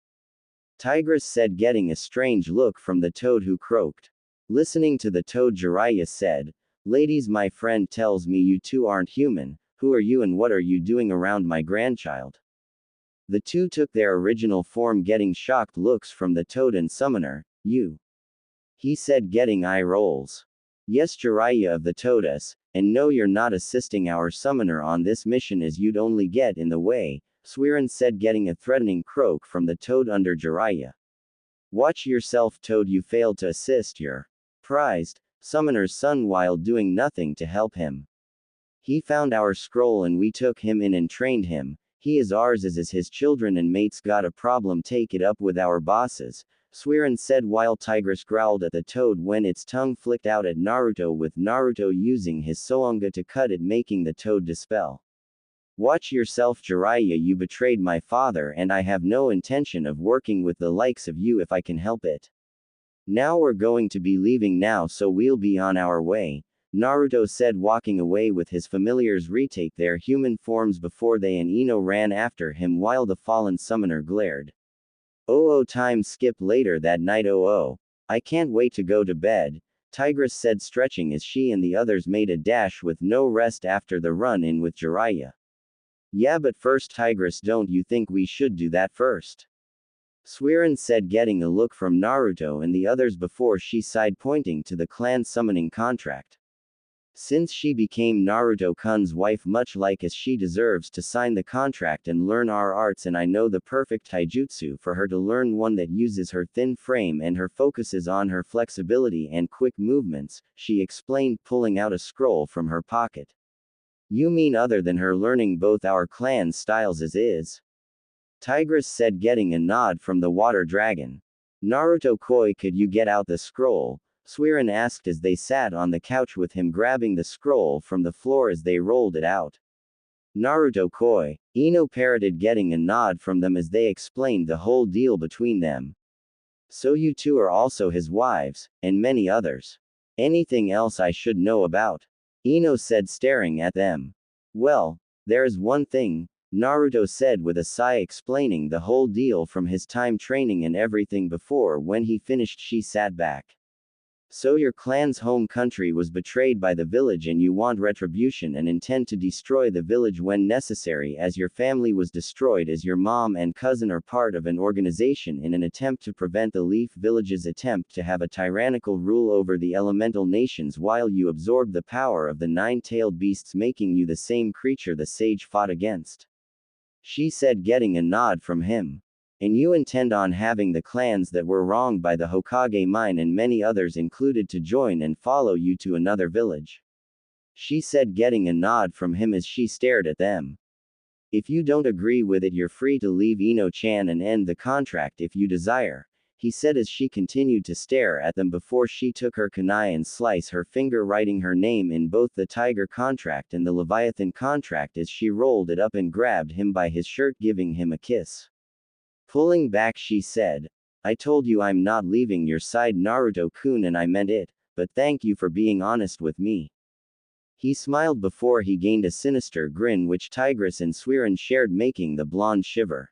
Tigress said, getting a strange look from the toad who croaked. Listening to the toad, Jiraiya said, Ladies, my friend tells me you two aren't human. Who are you and what are you doing around my grandchild? The two took their original form, getting shocked looks from the toad and summoner. You. He said, getting eye rolls. Yes, Jiraiya of the Todas, and no, you're not assisting our summoner on this mission as you'd only get in the way, Suiran said, getting a threatening croak from the toad under Jiraiya. Watch yourself, Toad, you failed to assist your prized summoner's son while doing nothing to help him. He found our scroll and we took him in and trained him. He is ours as is his children and mates. Got a problem, take it up with our bosses, Suiran said while Tigress growled at the toad when its tongue flicked out at Naruto, with Naruto using his Soanga to cut it, making the toad dispel. Watch yourself, Jiraiya, you betrayed my father and I have no intention of working with the likes of you if I can help it. Now we're going to be leaving now, so we'll be on our way, Naruto said, walking away with his familiars retake their human forms before they and Ino ran after him while the fallen summoner glared. Time skip later that night. I can't wait to go to bed, Tigress said, stretching as she and the others made a dash with no rest after the run-in with Jiraiya. Yeah, but first Tigress, don't you think we should do that first? Suiran said, getting a look from Naruto and the others before she sighed, pointing to the clan summoning contract. Since she became Naruto-kun's wife, much like as she deserves to sign the contract and learn our arts, and I know the perfect taijutsu for her to learn, one that uses her thin frame and her focuses on her flexibility and quick movements, she explained, pulling out a scroll from her pocket. You mean other than her learning both our clan styles as is? Tigress said, getting a nod from the water dragon. Naruto Koi, could you get out the scroll? Suiran asked as they sat on the couch with him grabbing the scroll from the floor as they rolled it out. Naruto Koi, Ino parroted, getting a nod from them as they explained the whole deal between them. So you two are also his wives, and many others. Anything else I should know about? Ino said, staring at them. Well, there is one thing, Naruto said with a sigh, explaining the whole deal from his time training and everything before. When he finished, she sat back. So your clan's home country was betrayed by the village and you want retribution and intend to destroy the village when necessary, as your family was destroyed, as your mom and cousin are part of an organization in an attempt to prevent the Leaf Village's attempt to have a tyrannical rule over the elemental nations while you absorbed the power of the nine-tailed beasts, making you the same creature the sage fought against. She said, getting a nod from him. And you intend on having the clans that were wronged by the Hokage mine and many others included to join and follow you to another village. She said, getting a nod from him as she stared at them. If you don't agree with it, you're free to leave Ino-chan and end the contract if you desire, he said as she continued to stare at them before she took her kunai and slice her finger, writing her name in both the tiger contract and the Leviathan contract as she rolled it up and grabbed him by his shirt, giving him a kiss. Pulling back, she said, I told you I'm not leaving your side, Naruto-kun, and I meant it, but thank you for being honest with me. He smiled before he gained a sinister grin which Tigress and Suiran shared, making the blonde shiver.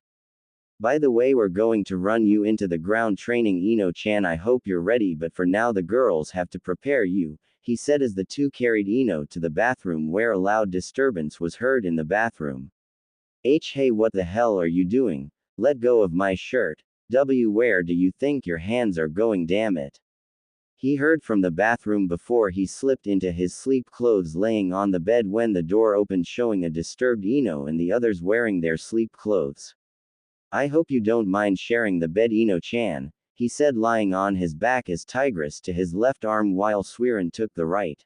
By the way, we're going to run you into the ground training, Ino-chan. I hope you're ready, but for now the girls have to prepare you, he said as the two carried Ino to the bathroom where a loud disturbance was heard in the bathroom. Hey, what the hell are you doing? Let go of my shirt. Where do you think your hands are going, damn it? He heard from the bathroom before he slipped into his sleep clothes, laying on the bed when the door opened, showing a disturbed Ino and the others wearing their sleep clothes. I hope you don't mind sharing the bed, Ino-chan, he said, lying on his back as Tigress to his left arm while Suiran took the right.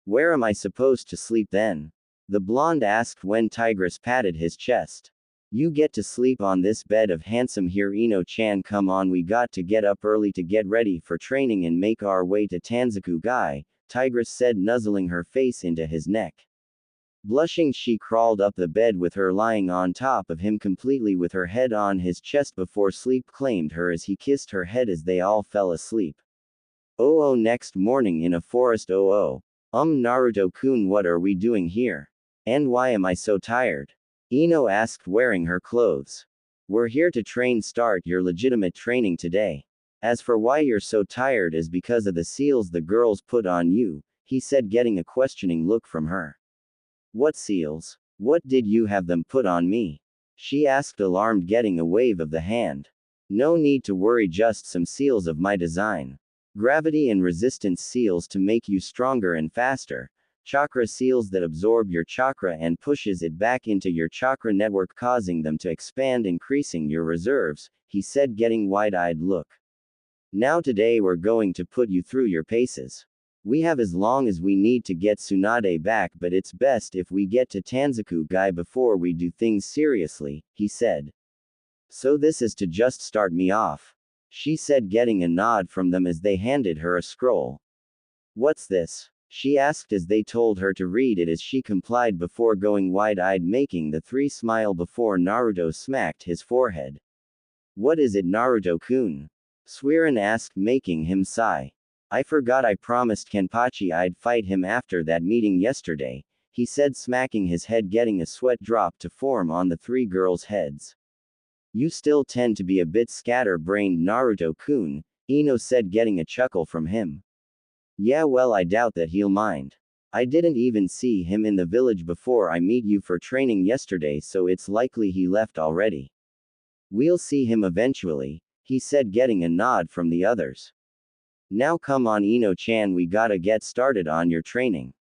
Where am I supposed to sleep then? The blonde asked when Tigress patted his chest. You get to sleep on this bed of handsome here, Ino-chan. Come on, we got to get up early to get ready for training and make our way to Tanzaku Gai, Tigress said, nuzzling her face into his neck. Blushing, she crawled up the bed with her lying on top of him completely with her head on his chest before sleep claimed her as he kissed her head as they all fell asleep. Oh, next morning in a forest. Naruto-kun, what are we doing here? And why am I so tired? Ino asked, wearing her clothes. We're here to train. Start your legitimate training today. As for why you're so tired is because of the seals the girls put on you, he said, getting a questioning look from her. What seals? What did you have them put on me? She asked, alarmed, getting a wave of the hand. No need to worry, just some seals of my design. Gravity and resistance seals to make you stronger and faster. Chakra seals that absorb your chakra and pushes it back into your chakra network, causing them to expand, increasing your reserves, he said, getting wide-eyed look. Now today we're going to put you through your paces. We have as long as we need to get Tsunade back, but it's best if we get to Tanzaku-gai before we do things seriously, he said. So this is to just start me off? She said, getting a nod from them as they handed her a scroll. What's this? She asked as they told her to read it, as she complied before going wide-eyed, making the three smile before Naruto smacked his forehead. What is it, Naruto-kun? Suiran asked, making him sigh. I forgot I promised Kenpachi I'd fight him after that meeting yesterday, he said, smacking his head, getting a sweat drop to form on the three girls' heads. You still tend to be a bit scatter-brained, Naruto-kun, Ino said, getting a chuckle from him. Yeah, well, I doubt that he'll mind. I didn't even see him in the village before I meet you for training yesterday, so it's likely he left already. We'll see him eventually, he said, getting a nod from the others. Now come on, Ino-chan, we gotta get started on your training.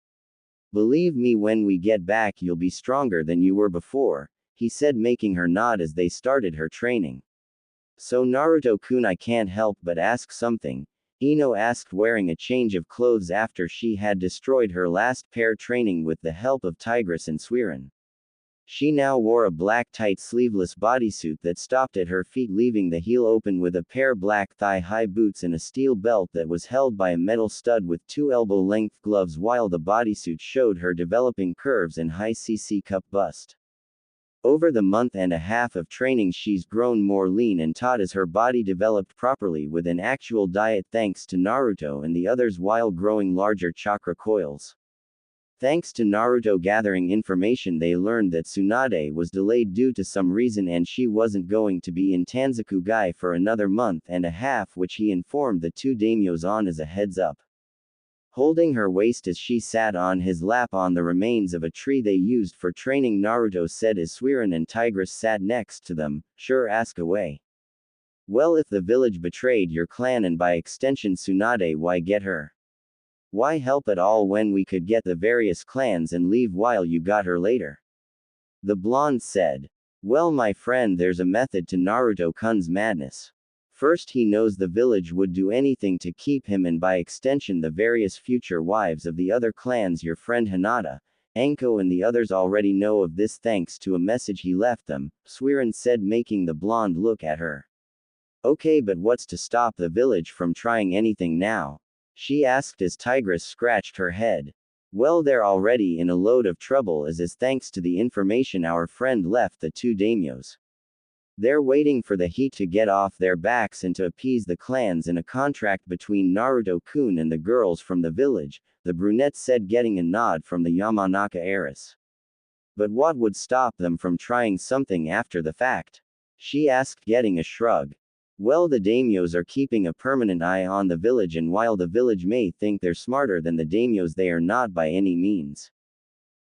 Believe me, when we get back you'll be stronger than you were before, he said, making her nod as they started her training. So Naruto-kun, I can't help but ask something, Ino asked, wearing a change of clothes after she had destroyed her last pair training with the help of Tigress and Suiran. She now wore a black tight sleeveless bodysuit that stopped at her feet, leaving the heel open, with a pair black thigh-high boots and a steel belt that was held by a metal stud with two elbow-length gloves, while the bodysuit showed her developing curves and high CC cup bust. Over the month and a half of training she's grown more lean and taut as her body developed properly with an actual diet, thanks to Naruto and the others, while growing larger chakra coils. Thanks to Naruto gathering information, they learned that Tsunade was delayed due to some reason and she wasn't going to be in Tanzaku-gai for another month and a half, which he informed the two daimyos on as a heads up. Holding her waist as she sat on his lap on the remains of a tree they used for training, Naruto said as Suiran and Tigress sat next to them, sure, ask away. Well, if the village betrayed your clan and by extension Tsunade, why get her? Why help at all when we could get the various clans and leave while you got her later? The blonde said. Well, my friend, there's a method to Naruto-kun's madness. First, he knows the village would do anything to keep him and by extension the various future wives of the other clans. Your friend Hinata, Anko and the others already know of this thanks to a message he left them, Suiran said, making the blonde look at her. Okay, but what's to stop the village from trying anything now? She asked as Tigress scratched her head. Well, they're already in a load of trouble as is thanks to the information our friend left the two daimyos. They're waiting for the heat to get off their backs and to appease the clans in a contract between Naruto-kun and the girls from the village, the brunette said, getting a nod from the Yamanaka heiress. But what would stop them from trying something after the fact? She asked, getting a shrug. Well, the daimyos are keeping a permanent eye on the village, and while the village may think they're smarter than the daimyos, they are not by any means.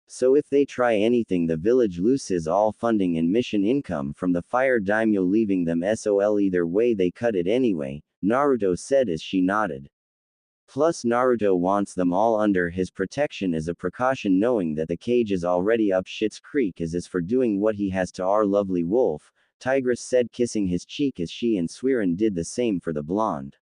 So if they try anything, the village loses all funding and mission income from the fire daimyo, leaving them SOL. Either way, they cut it anyway, Naruto said as she nodded. Plus, Naruto wants them all under his protection as a precaution, knowing that the cage is already up shit's creek as is for doing what he has to our lovely wolf, Tigress said, kissing his cheek as she and Suiran did the same for the blonde.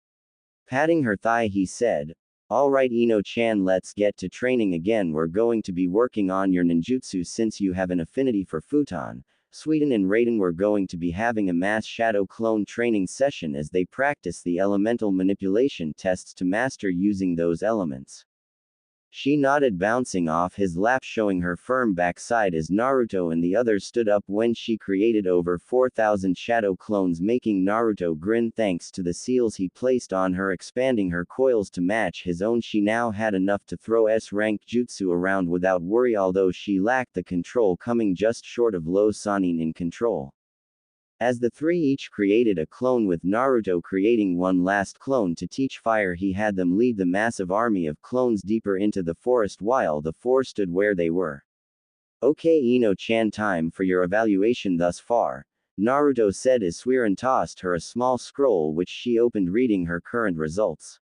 Patting her thigh, he said, Alright, Ino-chan, let's get to training again. We're going to be working on your ninjutsu since you have an affinity for futon. Sweden and Raiden were going to be having a mass shadow clone training session as they practice the elemental manipulation tests to master using those elements. She nodded, bouncing off his lap, showing her firm backside as Naruto and the others stood up when she created over 4,000 shadow clones, making Naruto grin thanks to the seals he placed on her, expanding her coils to match his own. She now had enough to throw S-rank jutsu around without worry, although she lacked the control, coming just short of low Sannin in control. As the three each created a clone, with Naruto creating one last clone to teach fire, he had them lead the massive army of clones deeper into the forest while the four stood where they were. Okay, Ino-chan, time for your evaluation thus far, Naruto said as Suiran tossed her a small scroll which she opened, reading her current results.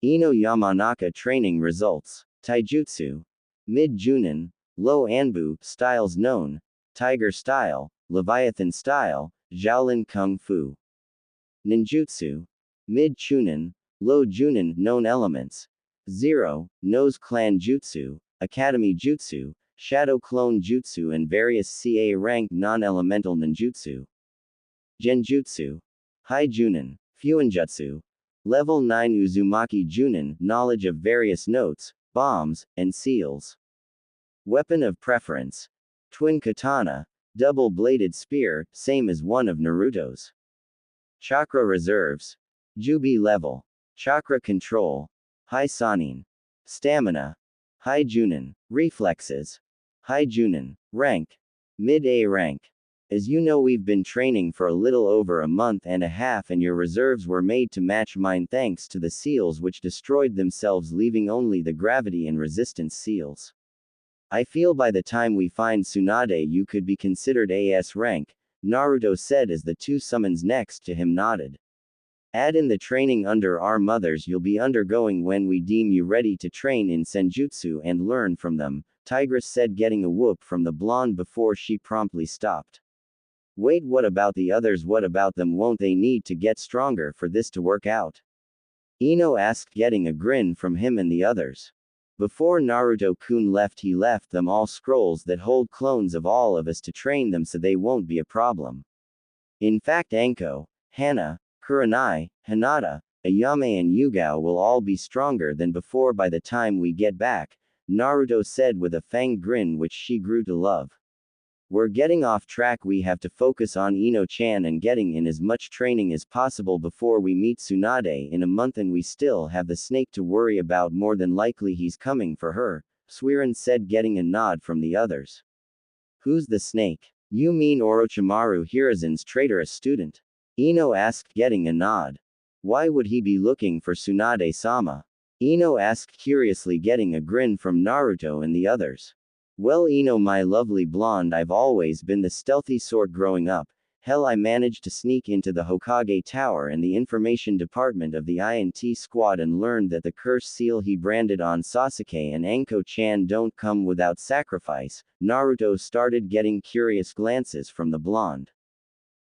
Ino Yamanaka training results. Taijutsu. Mid-Junin, Low Anbu, styles known, Tiger style, Leviathan style, Shaolin Kung Fu. Ninjutsu. Mid-Chunin, Low Junin, known elements. 0, Nose Clan Jutsu, Academy Jutsu, Shadow Clone Jutsu and various CA rank non-elemental ninjutsu. Genjutsu. High Junin, Fuinjutsu. Level 9 Uzumaki Junin, knowledge of various notes, bombs, and seals. Weapon of preference. Twin Katana, double-bladed spear, same as one of Naruto's. Chakra reserves. Jubi level. Chakra control. High Sannin. Stamina. High Junin. Reflexes. High Junin. Rank. Mid-A rank. As you know, we've been training for a little over a month and a half, and your reserves were made to match mine thanks to the seals which destroyed themselves, leaving only the gravity and resistance seals. I feel by the time we find Tsunade you could be considered AS rank, Naruto said as the two summons next to him nodded. Add in the training under our mothers you'll be undergoing when we deem you ready to train in Senjutsu and learn from them, Tigress said, getting a whoop from the blonde before she promptly stopped. Wait, what about the others? What about them? Won't they need to get stronger for this to work out? Ino asked, getting a grin from him and the others. Before Naruto-kun left, he left them all scrolls that hold clones of all of us to train them, so they won't be a problem. In fact, Anko, Hana, Kurenai, Hinata, Ayame and Yugao will all be stronger than before by the time we get back, Naruto said with a fanged grin which she grew to love. We're getting off track. We have to focus on Ino-chan and getting in as much training as possible before we meet Tsunade in a month, and we still have the snake to worry about. More than likely he's coming for her, Suiran said, getting a nod from the others. Who's the snake? You mean Orochimaru, Hiruzen's traitorous student? Ino asked, getting a nod. Why would he be looking for Tsunade-sama? Ino asked curiously, getting a grin from Naruto and the others. Well, Ino, my lovely blonde, I've always been the stealthy sort growing up. Hell, I managed to sneak into the Hokage Tower and the information department of the INT squad and learned that the curse seal he branded on Sasuke and Anko-chan don't come without sacrifice. Naruto started getting curious glances from the blonde.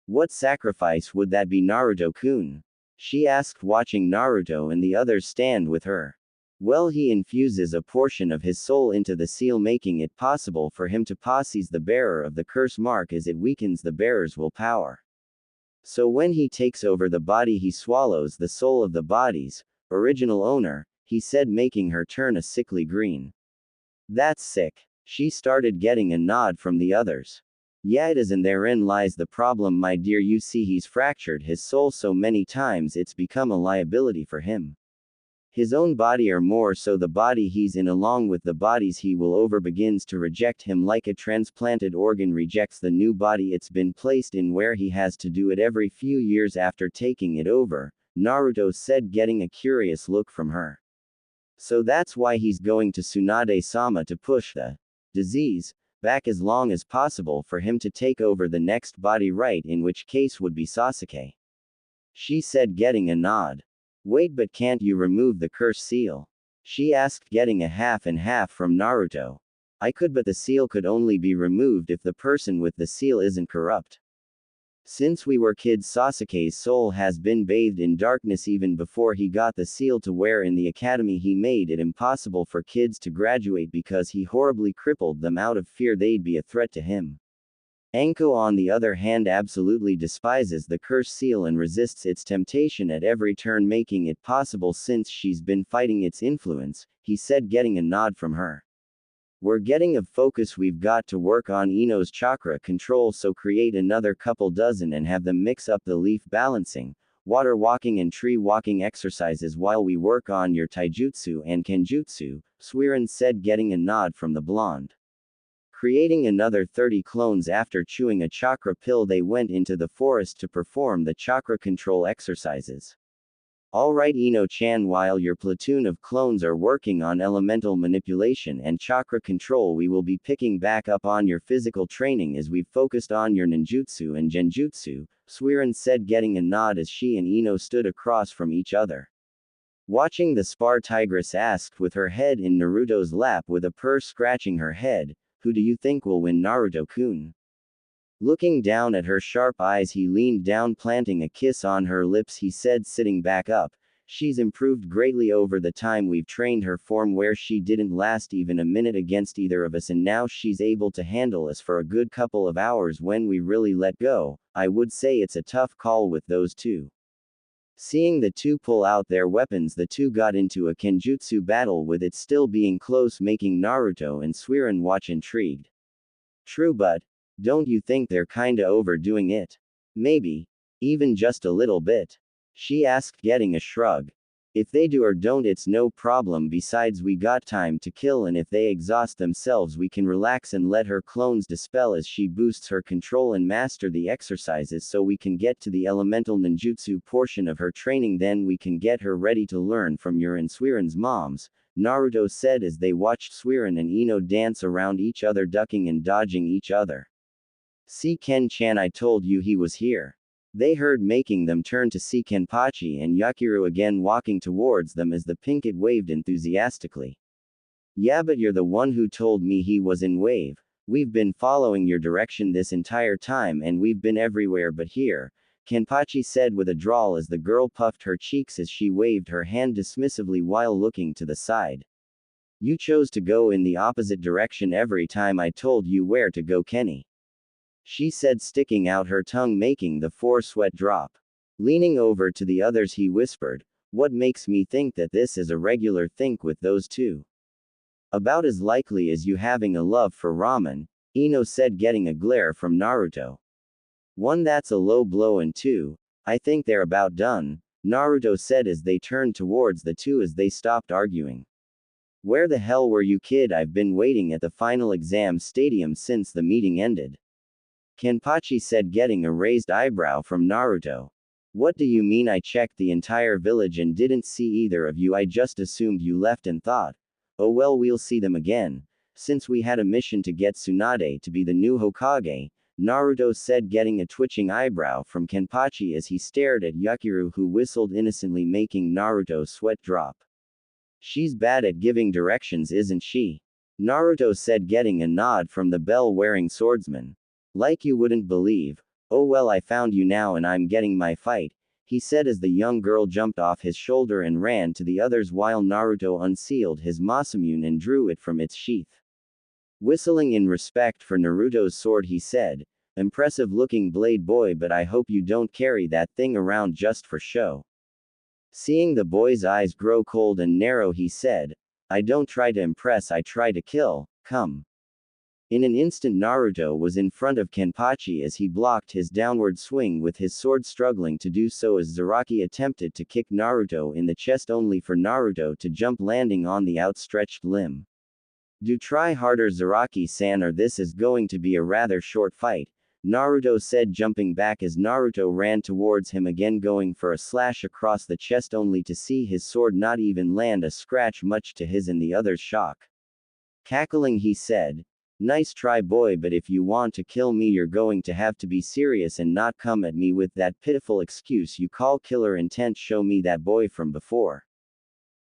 What sacrifice would that be, Naruto-kun? She asked, watching Naruto and the others stand with her. Well, he infuses a portion of his soul into the seal, making it possible for him to possess the bearer of the curse mark as it weakens the bearer's willpower. So when he takes over the body, he swallows the soul of the body's original owner, he said, making her turn a sickly green. That's sick. She started getting a nod from the others. Yeah, it is, and therein lies the problem, my dear. You see, he's fractured his soul so many times it's become a liability for him. His own body, or more so the body he's in, along with the bodies he will over, begins to reject him like a transplanted organ rejects the new body it's been placed in, where he has to do it every few years after taking it over, Naruto said, getting a curious look from her. So that's why he's going to Tsunade-sama, to push the disease back as long as possible for him to take over the next body, right, in which case would be Sasuke. She said, getting a nod. Wait, but can't you remove the curse seal? She asked, getting a half and half from Naruto. I could, but the seal could only be removed if the person with the seal isn't corrupt. Since we were kids, Sasuke's soul has been bathed in darkness even before he got the seal to wear in the academy. He made it impossible for kids to graduate because he horribly crippled them out of fear they'd be a threat to him. Anko on the other hand absolutely despises the curse seal and resists its temptation at every turn, making it possible since she's been fighting its influence, he said, getting a nod from her. We're getting a focus. We've got to work on Ino's chakra control, so create another couple dozen and have them mix up the leaf balancing, water walking and tree walking exercises while we work on your taijutsu and kenjutsu, Suiran said, getting a nod from the blonde. Creating another 30 clones after chewing a chakra pill, they went into the forest to perform the chakra control exercises. Alright Ino-chan, while your platoon of clones are working on elemental manipulation and chakra control, we will be picking back up on your physical training as we've focused on your ninjutsu and genjutsu, Suiran said, getting a nod as she and Ino stood across from each other. Watching the spar, Tigress asked with her head in Naruto's lap with a purr scratching her head, "Who do you think will win, Naruto-kun?" Looking down at her sharp eyes, he leaned down, planting a kiss on her lips. He said, sitting back up, "She's improved greatly over the time we've trained her, form where she didn't last even a minute against either of us, and now she's able to handle us for a good couple of hours when we really let go. I would say it's a tough call with those two." Seeing the two pull out their weapons, the two got into a kenjutsu battle, with it still being close, making Naruto and Suiran watch intrigued. "True, but don't you think they're kinda overdoing it? Maybe. Even just a little bit?" she asked, getting a shrug. "If they do or don't, it's no problem. Besides, we got time to kill, and if they exhaust themselves, we can relax and let her clones dispel as she boosts her control and master the exercises, so we can get to the elemental ninjutsu portion of her training. Then we can get her ready to learn from your and Suiran's moms," Naruto said as they watched Suiran and Ino dance around each other, ducking and dodging each other. "See Ken-chan, I told you he was here," they heard, making them turn to see Kenpachi and Yakiru again walking towards them as the pinkett waved enthusiastically. "Yeah, but you're the one who told me he was in Wave. We've been following your direction this entire time and we've been everywhere but here," Kenpachi said with a drawl as the girl puffed her cheeks as she waved her hand dismissively while looking to the side. "You chose to go in the opposite direction every time I told you where to go, Kenny," she said, sticking out her tongue, making the four sweat drop. Leaning over to the others, he whispered, "What makes me think that this is a regular thing with those two?" "About as likely as you having a love for ramen," Ino said, getting a glare from Naruto. "One, that's a low blow, and two, I think they're about done," Naruto said as they turned towards the two as they stopped arguing. "Where the hell were you, kid? I've been waiting at the final exam stadium since the meeting ended," Kenpachi said, getting a raised eyebrow from Naruto. "What do you mean? I checked the entire village and didn't see either of you. I just assumed you left and thought, oh well, we'll see them again, since we had a mission to get Tsunade to be the new Hokage," Naruto said, getting a twitching eyebrow from Kenpachi as he stared at Yakiru, who whistled innocently, making Naruto's sweat drop. "She's bad at giving directions, isn't she?" Naruto said, getting a nod from the bell-wearing swordsman. "Like you wouldn't believe. Oh well, I found you now and I'm getting my fight," he said as the young girl jumped off his shoulder and ran to the others while Naruto unsealed his Masamune and drew it from its sheath. Whistling in respect for Naruto's sword, he said, "Impressive looking blade, boy, but I hope you don't carry that thing around just for show." Seeing the boy's eyes grow cold and narrow, he said, "I don't try to impress, I try to kill, come." In an instant, Naruto was in front of Kenpachi as he blocked his downward swing with his sword, struggling to do so as Zaraki attempted to kick Naruto in the chest, only for Naruto to jump, landing on the outstretched limb. "Do try harder, Zaraki-san, or this is going to be a rather short fight," Naruto said, jumping back as Naruto ran towards him again, going for a slash across the chest, only to see his sword not even land a scratch, much to his and the others' shock. Cackling, he said, "Nice try, boy, but if you want to kill me, you're going to have to be serious and not come at me with that pitiful excuse you call killer intent. Show me that boy from before."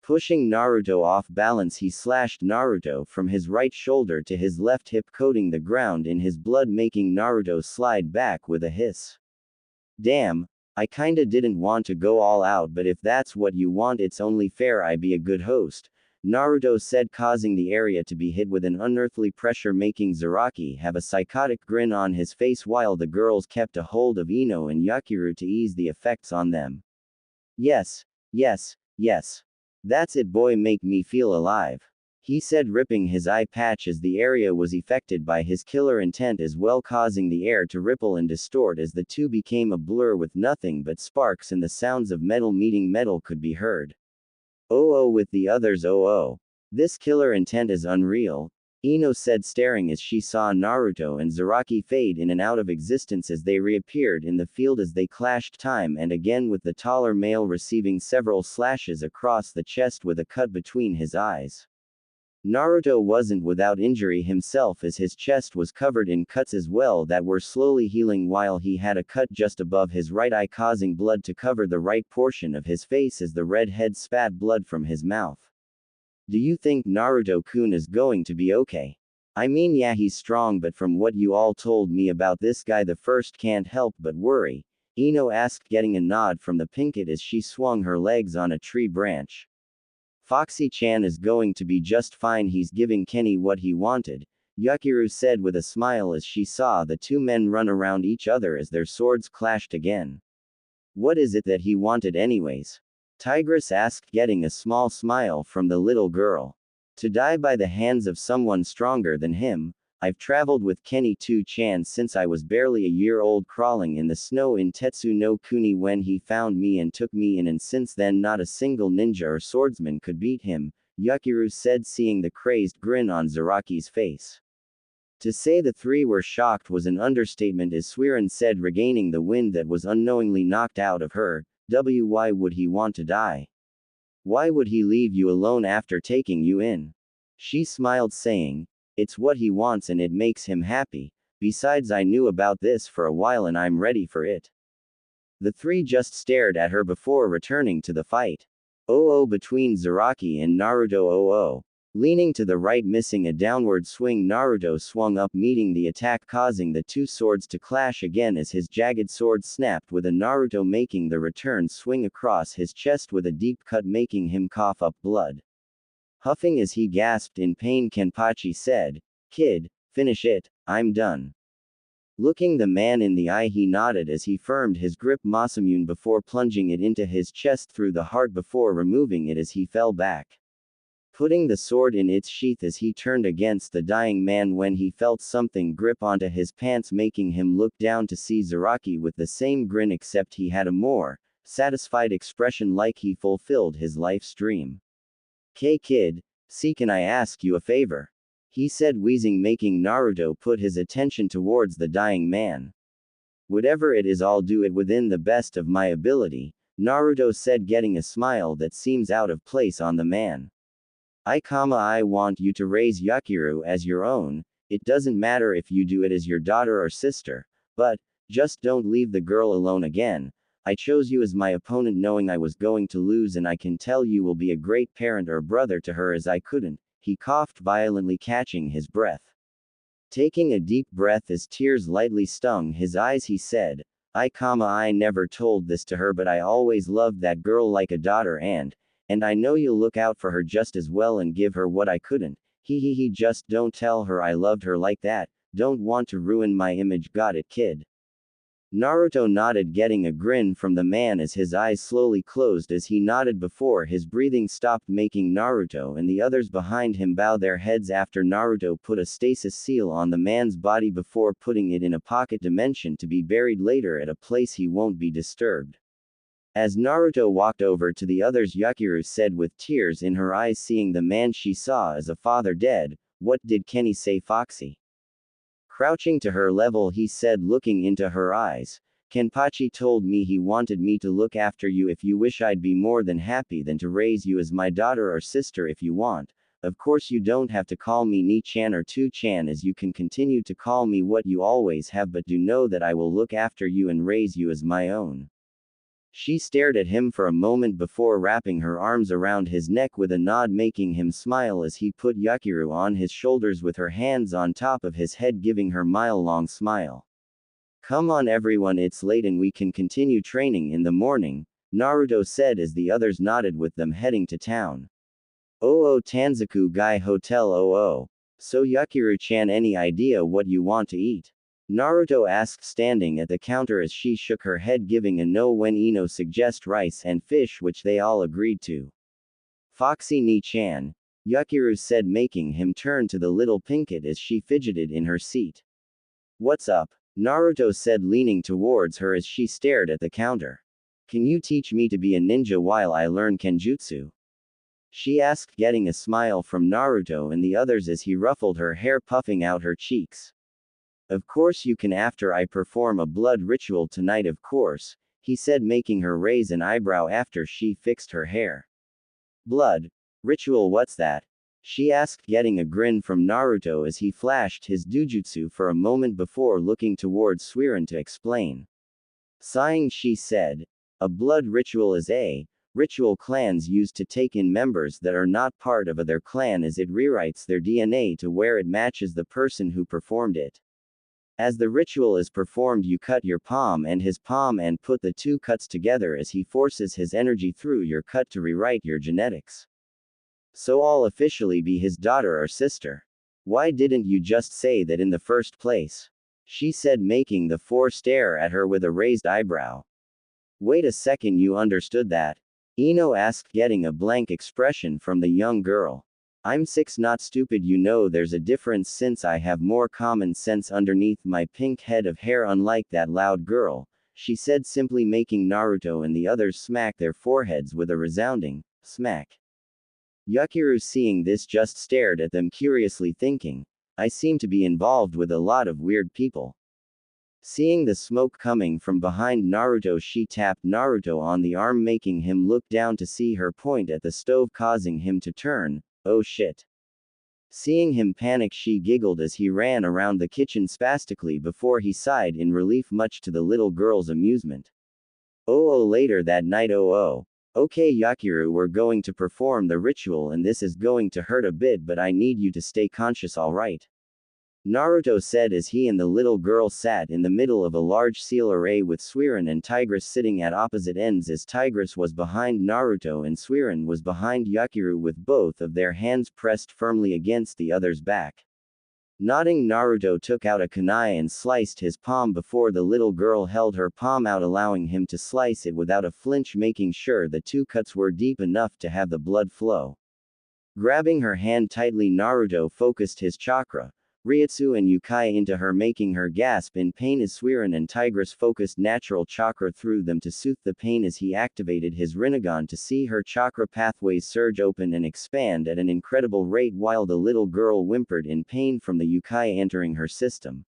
Pushing Naruto off balance, he slashed Naruto from his right shoulder to his left hip, coating the ground in his blood, making Naruto slide back with a hiss. "Damn, I kinda didn't want to go all out, but if that's what you want, it's only fair I be a good host," Naruto said, causing the area to be hit with an unearthly pressure, making Zaraki have a psychotic grin on his face while the girls kept a hold of Ino and Yakiru to ease the effects on them. Yes, yes, yes. That's it, boy, make me feel alive. He said, ripping his eye patch as the area was affected by his killer intent as well, causing the air to ripple and distort as the two became a blur with nothing but sparks and the sounds of metal meeting metal could be heard. Oh, with the others, oh. This killer intent is unreal, Ino said, staring as she saw Naruto and Zaraki fade in and out of existence as they reappeared in the field as they clashed time and again, with the taller male receiving several slashes across the chest with a cut between his eyes. Naruto wasn't without injury himself, as his chest was covered in cuts as well that were slowly healing, while he had a cut just above his right eye causing blood to cover the right portion of his face as the red head spat blood from his mouth. Do you think Naruto-kun is going to be okay? I mean, yeah, he's strong, but from what you all told me about this guy, the first can't help but worry, Ino asked, getting a nod from the Pinkett as she swung her legs on a tree branch. Foxy-chan is going to be just fine, he's giving Kenny what he wanted, Yakiru said with a smile as she saw the two men run around each other as their swords clashed again. What is it that he wanted anyways? Tigress asked, getting a small smile from the little girl. To die by the hands of someone stronger than him. I've traveled with Kenny 2-chan since I was barely a year old, crawling in the snow in Tetsu no Kuni when he found me and took me in, and since then not a single ninja or swordsman could beat him, Yakiru said, seeing the crazed grin on Zaraki's face. To say the three were shocked was an understatement, as Suiran said, regaining the wind that was unknowingly knocked out of her. Why would he want to die? Why would he leave you alone after taking you in? She smiled, saying, it's what he wants and it makes him happy. Besides, I knew about this for a while and I'm ready for it. The three just stared at her before returning to the fight. Between Zaraki and Naruto. Leaning to the right, missing a downward swing, Naruto swung up, meeting the attack, causing the two swords to clash again as his jagged sword snapped, with a Naruto making the return swing across his chest with a deep cut, making him cough up blood. Huffing as he gasped in pain, Kenpachi said, kid, finish it, I'm done. Looking the man in the eye, he nodded as he firmed his grip Masamune before plunging it into his chest through the heart before removing it as he fell back. Putting the sword in its sheath as he turned against the dying man when he felt something grip onto his pants, making him look down to see Zaraki with the same grin, except he had a more satisfied expression, like he fulfilled his life's dream. Kid, see, can I ask you a favor? He said, wheezing, making Naruto put his attention towards the dying man. Whatever it is, I'll do it within the best of my ability, Naruto said, getting a smile that seems out of place on the man. I want you to raise Yakiru as your own. It doesn't matter if you do it as your daughter or sister, but just don't leave the girl alone again. I chose you as my opponent knowing I was going to lose, and I can tell you will be a great parent or brother to her, as I couldn't. He coughed violently, catching his breath. Taking a deep breath as tears lightly stung his eyes, he said, I never told this to her, but I always loved that girl like a daughter, and I know you'll look out for her just as well and give her what I couldn't. Just don't tell her I loved her like that. Don't want to ruin my image, got it, kid? Naruto nodded, getting a grin from the man as his eyes slowly closed as he nodded before his breathing stopped, making Naruto and the others behind him bow their heads after Naruto put a stasis seal on the man's body before putting it in a pocket dimension to be buried later at a place he won't be disturbed. As Naruto walked over to the others, Yakiru said with tears in her eyes, seeing the man she saw as a father dead, what did Kenny say, Foxy? Crouching to her level, he said, looking into her eyes, Kenpachi told me he wanted me to look after you. If you wish, I'd be more than happy than to raise you as my daughter or sister if you want. Of course you don't have to call me Ni-chan or 2-chan, as you can continue to call me what you always have, but do know that I will look after you and raise you as my own. She stared at him for a moment before wrapping her arms around his neck with a nod, making him smile as he put Yakiru on his shoulders with her hands on top of his head, giving her mile-long smile. Come on everyone, it's late and we can continue training in the morning, Naruto said as the others nodded, with them heading to town. Tanzaku Gai Hotel So Yakiru-chan, any idea what you want to eat? Naruto asked, standing at the counter as she shook her head, giving a no when Ino suggested rice and fish, which they all agreed to. Foxy ni-chan, Yakiru said, making him turn to the little pinkett as she fidgeted in her seat. What's up? Naruto said, leaning towards her as she stared at the counter. Can you teach me to be a ninja while I learn kenjutsu? She asked, getting a smile from Naruto and the others as he ruffled her hair, puffing out her cheeks. Of course you can, after I perform a blood ritual tonight, of course, he said, making her raise an eyebrow after she fixed her hair. Blood ritual, what's that? She asked, getting a grin from Naruto as he flashed his dujutsu for a moment before looking towards Suiren to explain. Sighing, she said, a blood ritual is a ritual clans use to take in members that are not part of their clan as it rewrites their DNA to where it matches the person who performed it. As the ritual is performed, you cut your palm and his palm and put the two cuts together as he forces his energy through your cut to rewrite your genetics. So I'll officially be his daughter or sister. Why didn't you just say that in the first place? She said, making the four stare at her with a raised eyebrow. Wait a second, you understood that? Ino asked, getting a blank expression from the young girl. I'm 6, not stupid, you know there's a difference since I have more common sense underneath my pink head of hair, unlike that loud girl, she said, simply making Naruto and the others smack their foreheads with a resounding smack. Yakiru, seeing this, just stared at them curiously, thinking, I seem to be involved with a lot of weird people. Seeing the smoke coming from behind Naruto, she tapped Naruto on the arm, making him look down to see her point at the stove, causing him to turn. Oh shit. Seeing him panic, she giggled as he ran around the kitchen spastically before he sighed in relief, much to the little girl's amusement. Later that night. Okay Yakiru, we're going to perform the ritual and this is going to hurt a bit, but I need you to stay conscious, alright? Naruto said as he and the little girl sat in the middle of a large seal array with Suiren and Tigress sitting at opposite ends, as Tigress was behind Naruto and Suiren was behind Yakiru with both of their hands pressed firmly against the other's back. Nodding, Naruto took out a kunai and sliced his palm before the little girl held her palm out, allowing him to slice it without a flinch, making sure the two cuts were deep enough to have the blood flow. Grabbing her hand tightly, Naruto focused his chakra, Ryutsu and Yukai, into her, making her gasp in pain as Suiren and Tigress focused natural chakra through them to soothe the pain as he activated his Rinnegan to see her chakra pathways surge open and expand at an incredible rate, while the little girl whimpered in pain from the Yukai entering her system.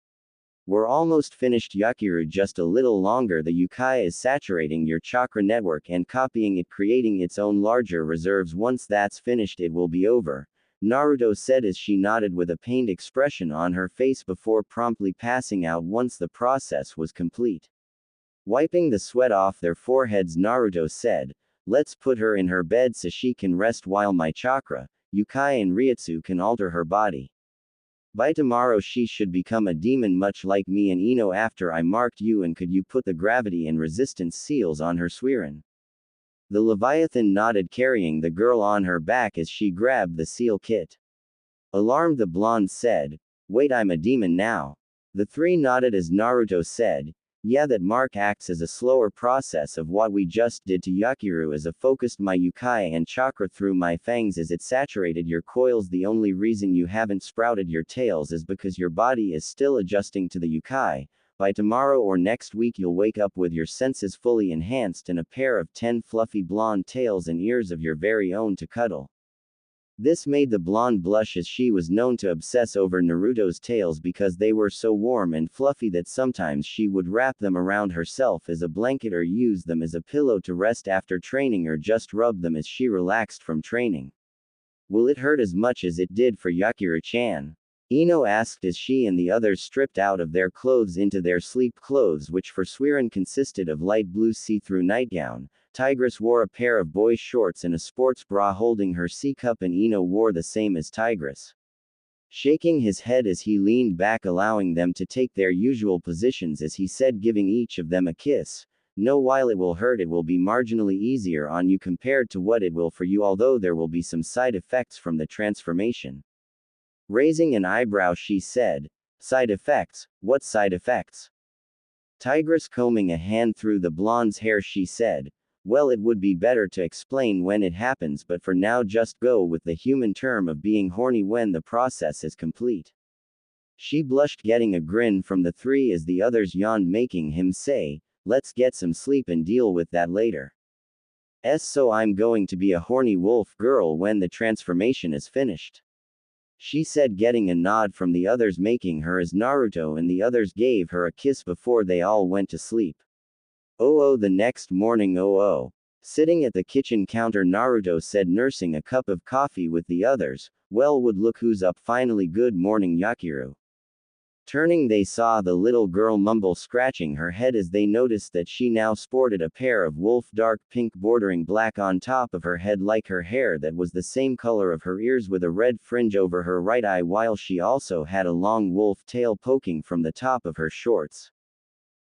We're almost finished, Yakiru, just a little longer. The Yukai is saturating your chakra network and copying it, creating its own larger reserves. Once that's finished, it will be over, Naruto said as she nodded with a pained expression on her face before promptly passing out once the process was complete. Wiping the sweat off their foreheads, Naruto said, let's put her in her bed so she can rest while my chakra, Yukai and Ryutsu can alter her body. By tomorrow she should become a demon much like me and Ino after I marked you, and could you put the gravity and resistance seals on her, Suiren? The Leviathan nodded, carrying the girl on her back as she grabbed the seal kit. Alarmed, the blonde said, wait, I'm a demon now? The three nodded as Naruto said, yeah, that mark acts as a slower process of what we just did to Yakiru, as a focused my Yukai and chakra through my fangs as it saturated your coils. The only reason you haven't sprouted your tails is because your body is still adjusting to the Yukai. By tomorrow or next week you'll wake up with your senses fully enhanced and a pair of 10 fluffy blonde tails and ears of your very own to cuddle. This made the blonde blush, as she was known to obsess over Naruto's tails because they were so warm and fluffy that sometimes she would wrap them around herself as a blanket or use them as a pillow to rest after training, or just rub them as she relaxed from training. Will it hurt as much as it did for Yakiru-chan? Ino asked as she and the others stripped out of their clothes into their sleep clothes, which for Suiren consisted of light blue see-through nightgown. Tigress wore a pair of boy shorts and a sports bra holding her C-cup, and Ino wore the same as Tigress. Shaking his head as he leaned back, allowing them to take their usual positions as he said, giving each of them a kiss, No, while it will hurt, it will be marginally easier on you compared to what it will for you, although there will be some side effects from the transformation. Raising an eyebrow, she said, "Side effects? What side effects?" Tigress combing a hand through the blonde's hair, she said, "Well, it would be better to explain when it happens, but for now just go with the human term of being horny when the process is complete." She blushed, getting a grin from the three as the others yawned, making him say, "Let's get some sleep and deal with that later." So I'm going to be a horny wolf girl when the transformation is finished," she said, getting a nod from the others, making her as Naruto and the others gave her a kiss before they all went to sleep. The next morning, sitting at the kitchen counter, Naruto said, nursing a cup of coffee with the others, "Well, would look who's up finally. Good morning, Yakiru." Turning, they saw the little girl mumble, scratching her head as they noticed that she now sported a pair of wolf dark pink bordering black on top of her head like her hair that was the same color of her ears, with a red fringe over her right eye, while she also had a long wolf tail poking from the top of her shorts.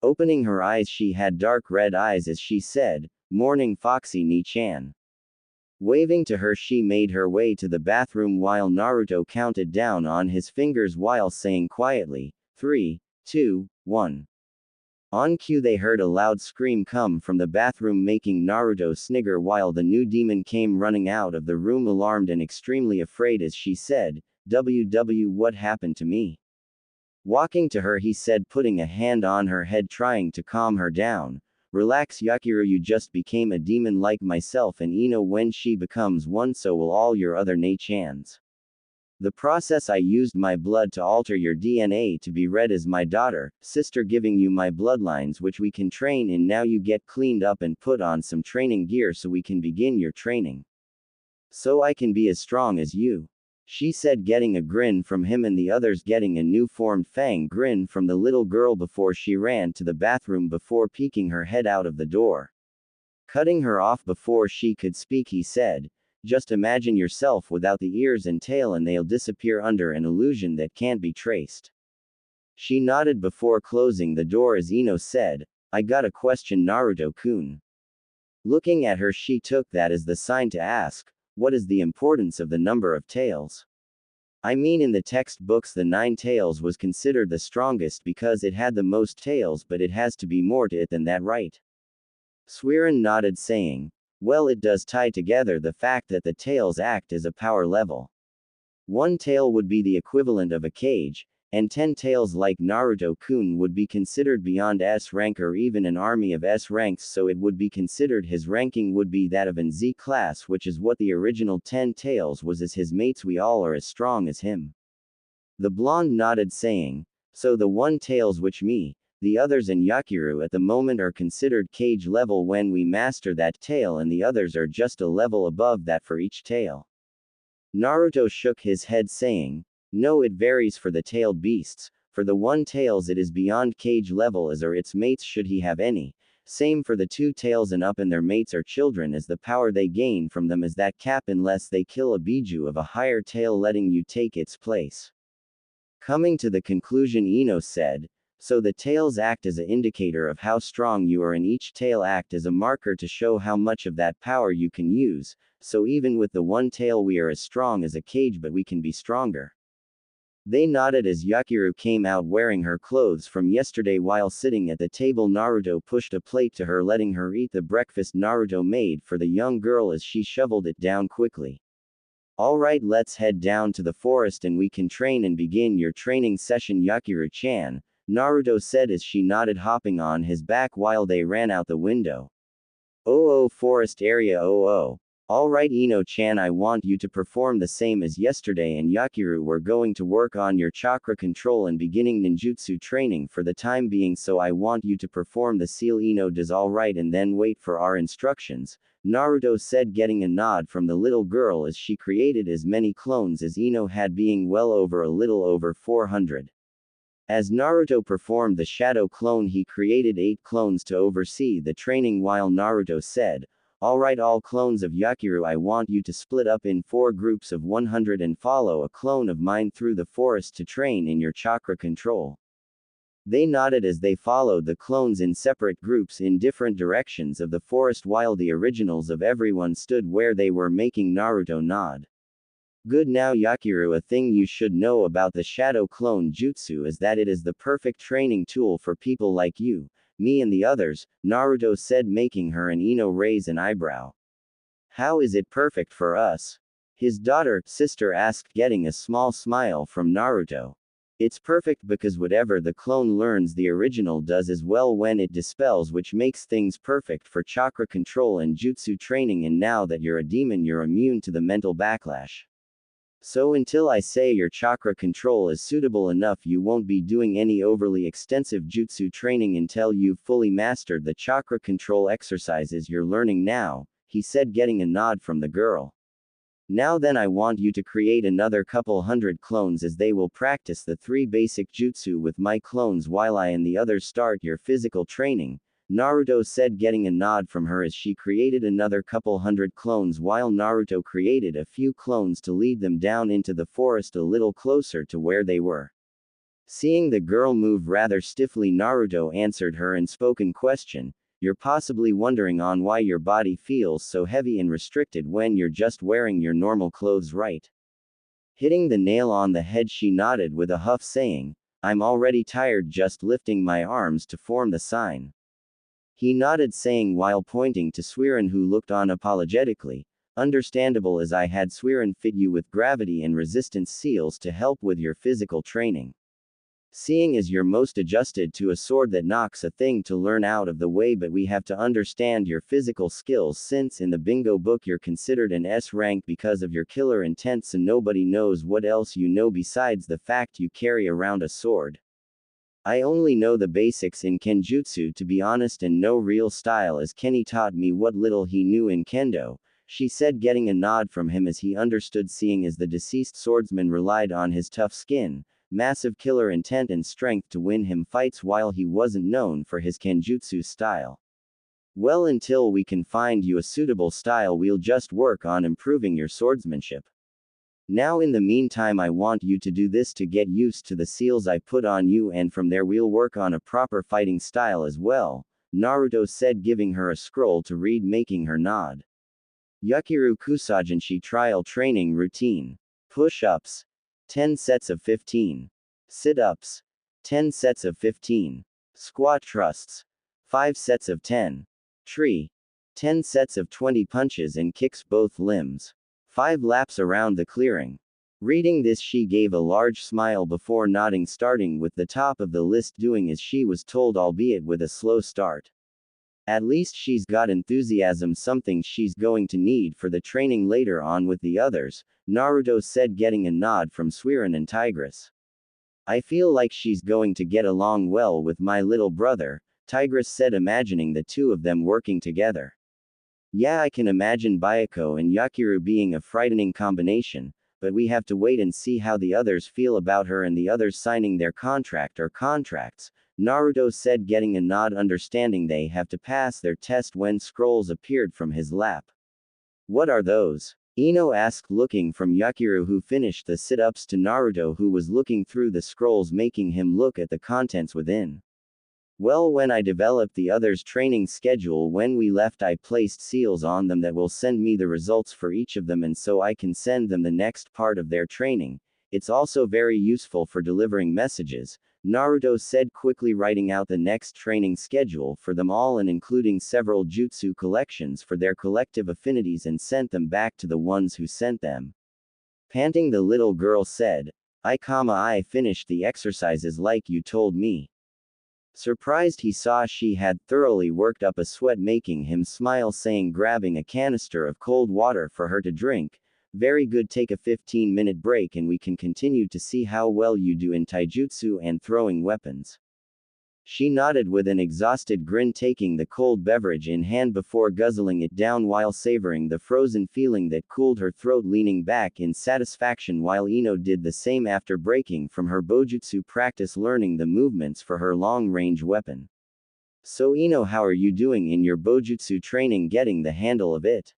Opening her eyes, she had dark red eyes as she said, "Morning, Foxy Ni-chan." Waving to her, she made her way to the bathroom while Naruto counted down on his fingers while saying quietly, 3, 2, 1. On cue, they heard a loud scream come from the bathroom, making Naruto snigger while the new demon came running out of the room, alarmed and extremely afraid as she said, "WW, what happened to me?" Walking to her, he said, putting a hand on her head trying to calm her down, "Relax, Yakiru, you just became a demon like myself, and when she becomes one, so will all your other Nei-chans. The process, I used my blood to alter your DNA to be red as my daughter, sister, giving you my bloodlines which we can train in. Now you get cleaned up and put on some training gear so we can begin your training. So I can be as strong as you," she said, getting a grin from him and the others getting a new formed fang grin from the little girl before she ran to the bathroom before peeking her head out of the door. Cutting her off before she could speak, he said, "Just imagine yourself without the ears and tail and they'll disappear under an illusion that can't be traced." She nodded before closing the door as said, "I got a question, Naruto-kun." Looking at her, she took that as the sign to ask, "What is the importance of the number of tails?" "I mean, in the textbooks the 9 tails was considered the strongest because it had the most tails, but it has to be more to it than that, right?" Suiren nodded, saying, "Well, it does tie together the fact that the tails act as a power level. 1 tail would be the equivalent of a cage, and 10 tails like Naruto-kun would be considered beyond S rank or even an army of S ranks, so it would be considered his ranking would be that of an Z class, which is what the original 10 tails was as his mates. We all are as strong as him." The blonde nodded, saying, "So the 1 tails which me, the others and Yakiru at the moment are considered cage level when we master that tail, and the others are just a level above that for each tail." Naruto shook his head, saying, "No, it varies for the tailed beasts. For the 1 tails it is beyond cage level as are its mates should he have any. Same for the 2 tails and up, and their mates are children as the power they gain from them is that cap unless they kill a biju of a higher tail letting you take its place." Coming to the conclusion, said, "So the tails act as an indicator of how strong you are, and each tail act as a marker to show how much of that power you can use, so even with the 1 tail we are as strong as a cage, but we can be stronger." They nodded as Yakiru came out wearing her clothes from yesterday. While sitting at the table, Naruto pushed a plate to her, letting her eat the breakfast Naruto made for the young girl as she shoveled it down quickly. "Alright, let's head down to the forest and we can train and begin your training session, Yakiru-chan," Naruto said as she nodded, hopping on his back while they ran out the window. Forest area. Alright, Ino-chan, I want you to perform the same as yesterday, and Yakiru, we're going to work on your chakra control and beginning ninjutsu training for the time being, so I want you to perform the seal. Does alright and then wait for our instructions, Naruto said, getting a nod from the little girl as she created as many clones as had, being well over a little over 400. As Naruto performed the shadow clone, he created 8 clones to oversee the training while Naruto said, "Alright, all clones of Yakiru, I want you to split up in 4 groups of 100 and follow a clone of mine through the forest to train in your chakra control." They nodded as they followed the clones in separate groups in different directions of the forest while the originals of everyone stood where they were, making Naruto nod. Good. Now Yakiru, a thing you should know about the Shadow Clone Jutsu is that it is the perfect training tool for people like you, me and the others, Naruto said, making her and Ino raise an eyebrow. How is it perfect for us? His sister asked, getting a small smile from Naruto. It's perfect because whatever the clone learns the original does as well when it dispels, which makes things perfect for chakra control and jutsu training, and now that you're a demon you're immune to the mental backlash. So until I say your chakra control is suitable enough you won't be doing any overly extensive jutsu training until you've fully mastered the chakra control exercises you're learning now, he said, getting a nod from the girl. Now then, I want you to create another couple hundred clones as they will practice the 3 basic jutsu with my clones while I and the others start your physical training, Naruto said, getting a nod from her as she created another couple hundred clones while Naruto created a few clones to lead them down into the forest a little closer to where they were. Seeing the girl move rather stiffly, Naruto answered her unspoken question. You're possibly wondering on why your body feels so heavy and restricted when you're just wearing your normal clothes, right? Hitting the nail on the head, she nodded with a huff, saying, I'm already tired just lifting my arms to form the sign. He nodded, saying while pointing to Suiren, who looked on apologetically, understandable, as I had Suiren fit you with gravity and resistance seals to help with your physical training. Seeing as you're most adjusted to a sword that knocks a thing to learn out of the way, but we have to understand your physical skills since in the bingo book you're considered an S rank because of your killer intent, so nobody knows what else you know besides the fact you carry around a sword. I only know the basics in Kenjutsu, to be honest, and no real style, as Kenny taught me what little he knew in Kendo, she said, getting a nod from him as he understood, seeing as the deceased swordsman relied on his tough skin, massive killer intent and strength to win him fights while he wasn't known for his Kenjutsu style. Well, until we can find you a suitable style we'll just work on improving your swordsmanship. Now in the meantime I want you to do this to get used to the seals I put on you, and from there we'll work on a proper fighting style as well, Naruto said, giving her a scroll to read, making her nod. Yakiru Kusagenshi trial training routine. Push-ups. 10 sets of 15. Sit-ups. 10 sets of 15. Squat thrusts. 5 sets of 10. Tree. 10 sets of 20 punches and kicks both limbs. 5 laps around the clearing. Reading this, she gave a large smile before nodding, starting with the top of the list, doing as she was told, albeit with a slow start. At least she's got enthusiasm, something she's going to need for the training later on with the others, Naruto said, getting a nod from Suiren and Tigress. I feel like she's going to get along well with my little brother, Tigress said, imagining the two of them working together. Yeah, I can imagine Bayako and Yakiru being a frightening combination, but we have to wait and see how the others feel about her and the others signing their contract or contracts, Naruto said, getting a nod, understanding they have to pass their test when scrolls appeared from his lap. What are those? Ino asked, looking from Yakiru, who finished the sit-ups, to Naruto, who was looking through the scrolls, making him look at the contents within. Well, when I developed the others' training schedule when we left, I placed seals on them that will send me the results for each of them, and so I can send them the next part of their training. It's also very useful for delivering messages, Naruto said, quickly writing out the next training schedule for them all and including several jutsu collections for their collective affinities, and sent them back to the ones who sent them. Panting, the little girl said, I finished the exercises like you told me. Surprised, he saw she had thoroughly worked up a sweat, making him smile, saying, grabbing a canister of cold water for her to drink, very good, take a 15-minute break and we can continue to see how well you do in taijutsu and throwing weapons. She nodded with an exhausted grin, taking the cold beverage in hand before guzzling it down while savoring the frozen feeling that cooled her throat, leaning back in satisfaction while Ino did the same after breaking from her bojutsu practice, learning the movements for her long-range weapon. So Ino, how are you doing in your bojutsu training, getting the handle of it?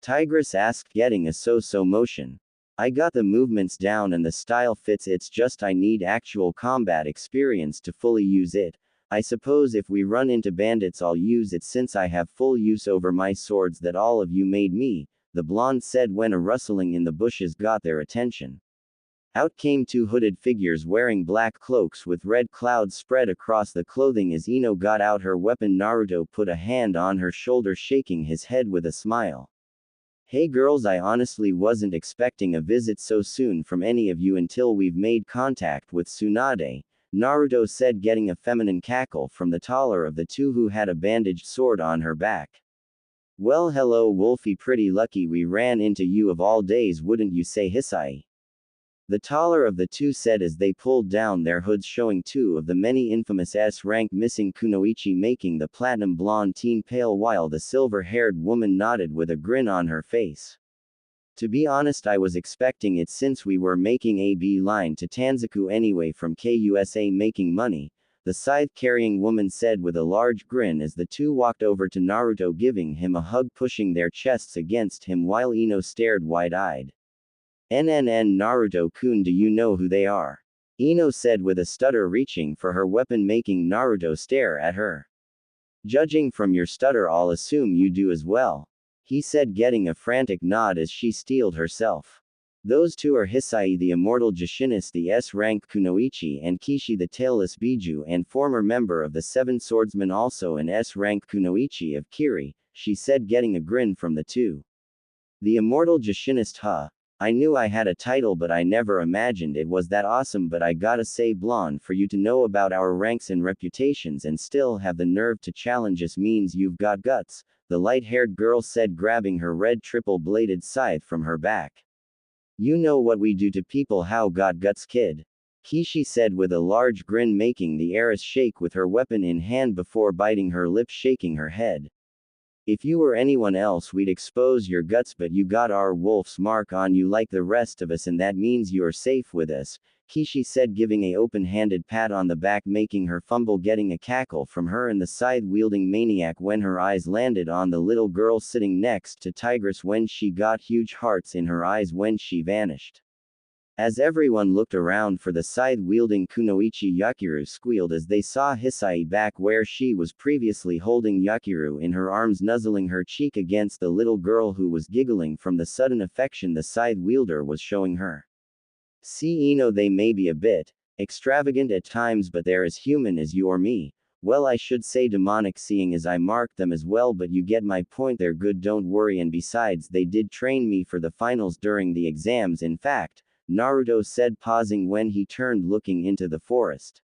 Tigress asked, getting a so-so motion. I got the movements down and the style fits, it's just I need actual combat experience to fully use it. I suppose if we run into bandits I'll use it since I have full use over my swords that all of you made me, the blonde said when a rustling in the bushes got their attention. Out came two hooded figures wearing black cloaks with red clouds spread across the clothing. As Ino got out her weapon, Naruto put a hand on her shoulder, shaking his head with a smile. Hey girls, I honestly wasn't expecting a visit so soon from any of you until we've made contact with Tsunade, Naruto said, getting a feminine cackle from the taller of the two who had a bandaged sword on her back. Well, hello Wolfie, pretty lucky we ran into you of all days, wouldn't you say, Hisai? The taller of the two said as they pulled down their hoods, showing two of the many infamous S-rank missing kunoichi, making the platinum blonde teen pale while the silver-haired woman nodded with a grin on her face. To be honest, I was expecting it since we were making a beeline to Tanzaku anyway from KUSA making money, the scythe-carrying woman said with a large grin as the two walked over to Naruto, giving him a hug, pushing their chests against him while Ino stared wide-eyed. Naruto-kun, do you know who they are? Ino said with a stutter, reaching for her weapon, making Naruto stare at her. Judging from your stutter, I'll assume you do as well, he said, getting a frantic nod as she steeled herself. Those two are Hisai the immortal Jushinis, the S-rank kunoichi, and Kishi the tailless Biju and former member of the Seven Swordsmen, also an S-rank kunoichi of Kiri, she said, getting a grin from the two. The immortal Jushinist, huh? I knew I had a title but I never imagined it was that awesome, but I gotta say, blonde, for you to know about our ranks and reputations and still have the nerve to challenge us means you've got guts, the light-haired girl said, grabbing her red triple-bladed scythe from her back. You know what we do to people, how got guts, kid? Kishi said with a large grin, making the heiress shake with her weapon in hand before biting her lip, shaking her head. If you were anyone else we'd expose your guts, but you got our wolf's mark on you like the rest of us and that means you're safe with us, Kishi said, giving a open-handed pat on the back, making her fumble, getting a cackle from her and the scythe-wielding maniac when her eyes landed on the little girl sitting next to Tigress, when she got huge hearts in her eyes when she vanished. As everyone looked around for the scythe-wielding kunoichi, Yakiru squealed as they saw Hisai back where she was previously holding Yakiru in her arms, nuzzling her cheek against the little girl who was giggling from the sudden affection the scythe-wielder was showing her. See, Ino, they may be a bit extravagant at times, but they're as human as you or me. Well, I should say demonic, seeing as I marked them as well, but you get my point, they're good, don't worry, and besides, they did train me for the finals during the exams, in fact, Naruto said, pausing when he turned, looking into the forest.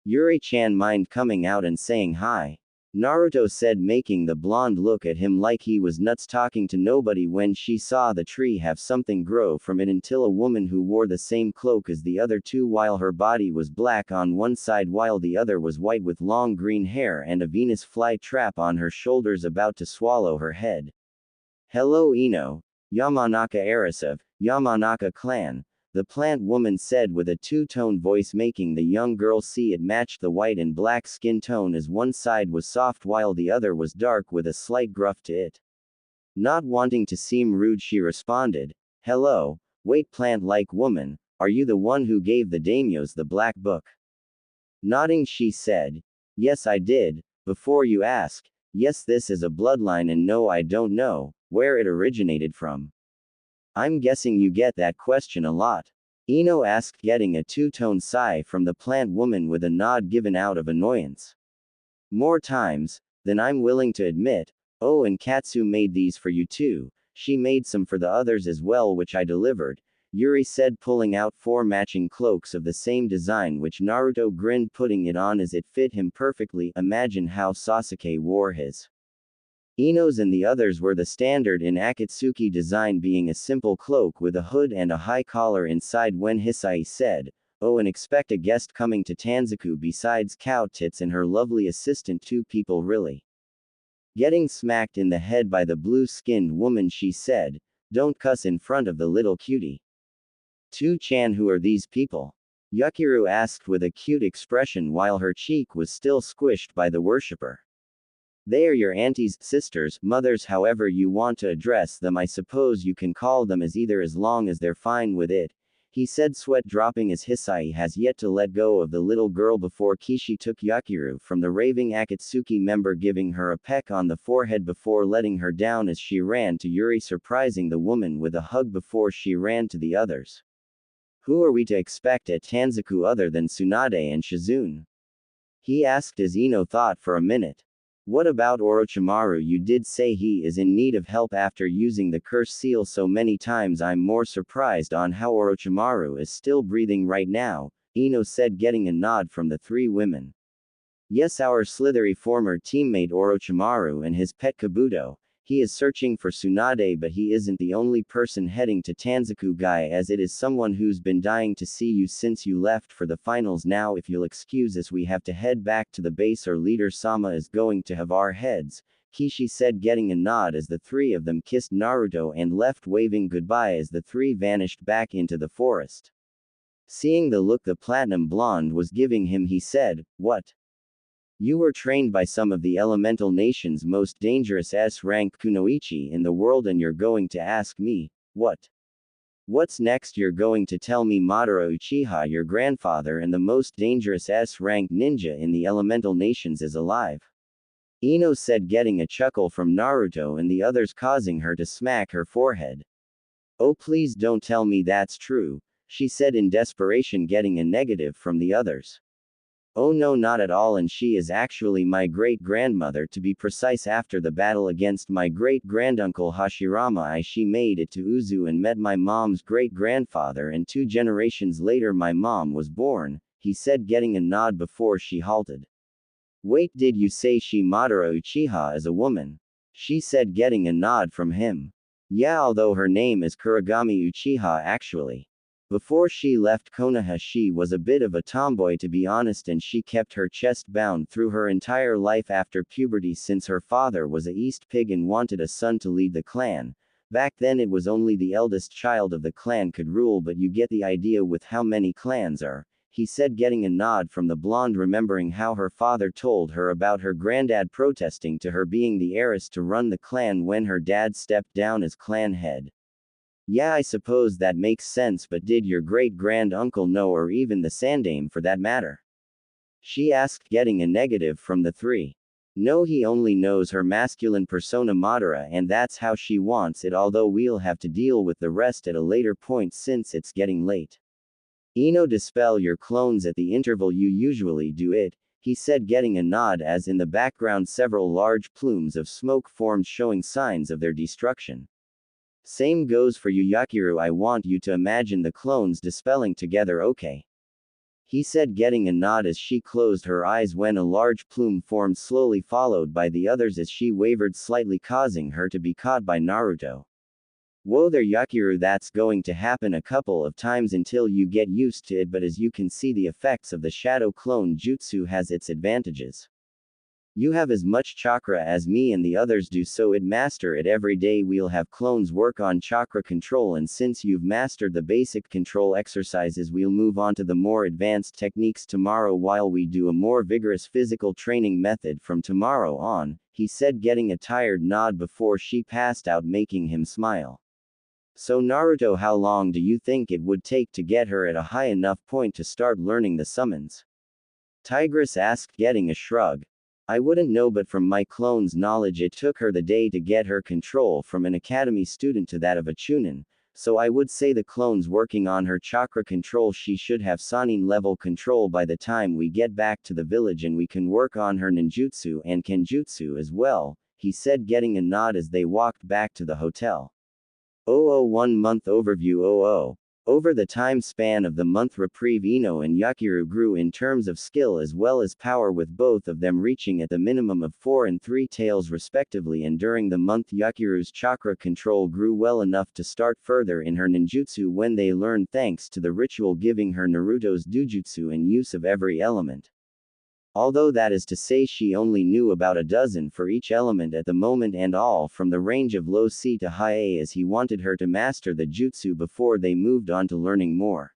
Yuri-chan, mind coming out and saying hi? Naruto said, making the blonde look at him like he was nuts, talking to nobody when she saw the tree have something grow from it, until a woman who wore the same cloak as the other two, while her body was black on one side while the other was white, with long green hair and a Venus fly trap on her shoulders about to swallow her head. Hello Ino, Yamanaka heiress of Yamanaka clan, the plant woman said with a two-tone voice, making the young girl see it matched the white and black skin tone, as one side was soft while the other was dark with a slight gruff to it. Not wanting to seem rude, she responded, hello, wait, plant-like woman, are you the one who gave the daimyos the black book? Nodding, she said, yes I did. Before you ask, yes, this is a bloodline, and no, I don't know where it originated from. I'm guessing you get that question a lot, Ino asked, getting a two-tone sigh from the plant woman with a nod given out of annoyance. More times than I'm willing to admit. Oh, and Katsu made these for you too. She made some for the others as well, which I delivered, Yuri said, pulling out 4 matching cloaks of the same design, which Naruto grinned, putting it on as it fit him perfectly. Imagine how Sasuke wore his. Ino's and the others were the standard in Akatsuki design, being a simple cloak with a hood and a high collar inside. When Hisai said, oh, and expect a guest coming to Tanzaku besides Cow Tits and her lovely assistant, 2 people really. Getting smacked in the head by the blue-skinned woman, she said, don't cuss in front of the little cutie. 2-chan, who are these people? Yakiru asked with a cute expression while her cheek was still squished by the worshipper. They are your aunties, sisters, mothers, however you want to address them. I suppose you can call them as either as long as they're fine with it. He said, sweat dropping as Hisai has yet to let go of the little girl before Kishi took Yakiru from the raving Akatsuki member, giving her a peck on the forehead before letting her down as she ran to Yuri, surprising the woman with a hug before she ran to the others. Who are we to expect at Tanzaku other than Tsunade and Shizune? He asked as Ino thought for a minute. What about Orochimaru? You did say he is in need of help after using the curse seal so many times. I'm more surprised on how Orochimaru is still breathing right now, Ino said, getting a nod from the three women. Yes, our slithery former teammate Orochimaru and his pet Kabuto. He is searching for Tsunade, but he isn't the only person heading to Tanzaku, guy, as it is someone who's been dying to see you since you left for the finals. Now if you'll excuse us, we have to head back to the base, or leader Sama is going to have our heads, Kishi said, getting a nod as the three of them kissed Naruto and left, waving goodbye as the three vanished back into the forest. Seeing the look the platinum blonde was giving him, he said, "What? You were trained by some of the elemental nation's most dangerous S-rank kunoichi in the world, and you're going to ask me, what? What's next? You're going to tell me Madara Uchiha, your grandfather and the most dangerous S-rank ninja in the elemental nations, is alive?" Ino said, getting a chuckle from Naruto and the others, causing her to smack her forehead. Oh, please don't tell me that's true, she said in desperation, getting a negative from the others. Oh no, not at all, and she is actually my great-grandmother, to be precise. After the battle against my great-granduncle Hashirama, she made it to Uzu and met my mom's great-grandfather, and 2 generations later my mom was born, he said, getting a nod before she halted. Wait, did you say she Madara Uchiha is a woman? She said, getting a nod from him. Yeah, although her name is Kuragami Uchiha actually. Before she left Konoha she was a bit of a tomboy, to be honest, and she kept her chest bound through her entire life after puberty, since her father was a East Pig and wanted a son to lead the clan. Back then it was only the eldest child of the clan could rule, but you get the idea with how many clans are, he said, getting a nod from the blonde, remembering how her father told her about her granddad protesting to her being the heiress to run the clan when her dad stepped down as clan head. Yeah, I suppose that makes sense, but did your great-grand-uncle know, or even the Sandaime for that matter? She asked, getting a negative from the three. No, he only knows her masculine persona Madara, and that's how she wants it, although we'll have to deal with the rest at a later point since it's getting late. Ino, dispel your clones at the interval you usually do it, he said, getting a nod as in the background several large plumes of smoke formed, showing signs of their destruction. Same goes for you, Yakiru. I want you to imagine the clones dispelling together, okay? He said, getting a nod as she closed her eyes when a large plume formed, slowly followed by the others as she wavered slightly, causing her to be caught by Naruto. Whoa there, Yakiru, that's going to happen a couple of times until you get used to it, but as you can see, the effects of the shadow clone jutsu has its advantages. You have as much chakra as me and the others do, so it master it every day. We'll have clones work on chakra control, and since you've mastered the basic control exercises, we'll move on to the more advanced techniques tomorrow while we do a more vigorous physical training method from tomorrow on, he said, getting a tired nod before she passed out, making him smile. So Naruto, how long do you think it would take to get her at a high enough point to start learning the summons? Tigress asked, getting a shrug. I wouldn't know, but from my clone's knowledge it took her the day to get her control from an academy student to that of a chunin, so I would say the clone's working on her chakra control. She should have Sannin level control by the time we get back to the village, and we can work on her ninjutsu and kenjutsu as well, he said, getting a nod as they walked back to the hotel. 001 Month Overview 00. Over the time span of the month reprieve, Ino and Yakiru grew in terms of skill as well as power, with both of them reaching at the minimum of 4 and 3 tails respectively, and during the month Yakiru's chakra control grew well enough to start further in her ninjutsu when they learned, thanks to the ritual giving her Naruto's dujutsu and use of every element. Although that is to say she only knew about a dozen for each element at the moment, and all from the range of low C to high A, as he wanted her to master the jutsu before they moved on to learning more.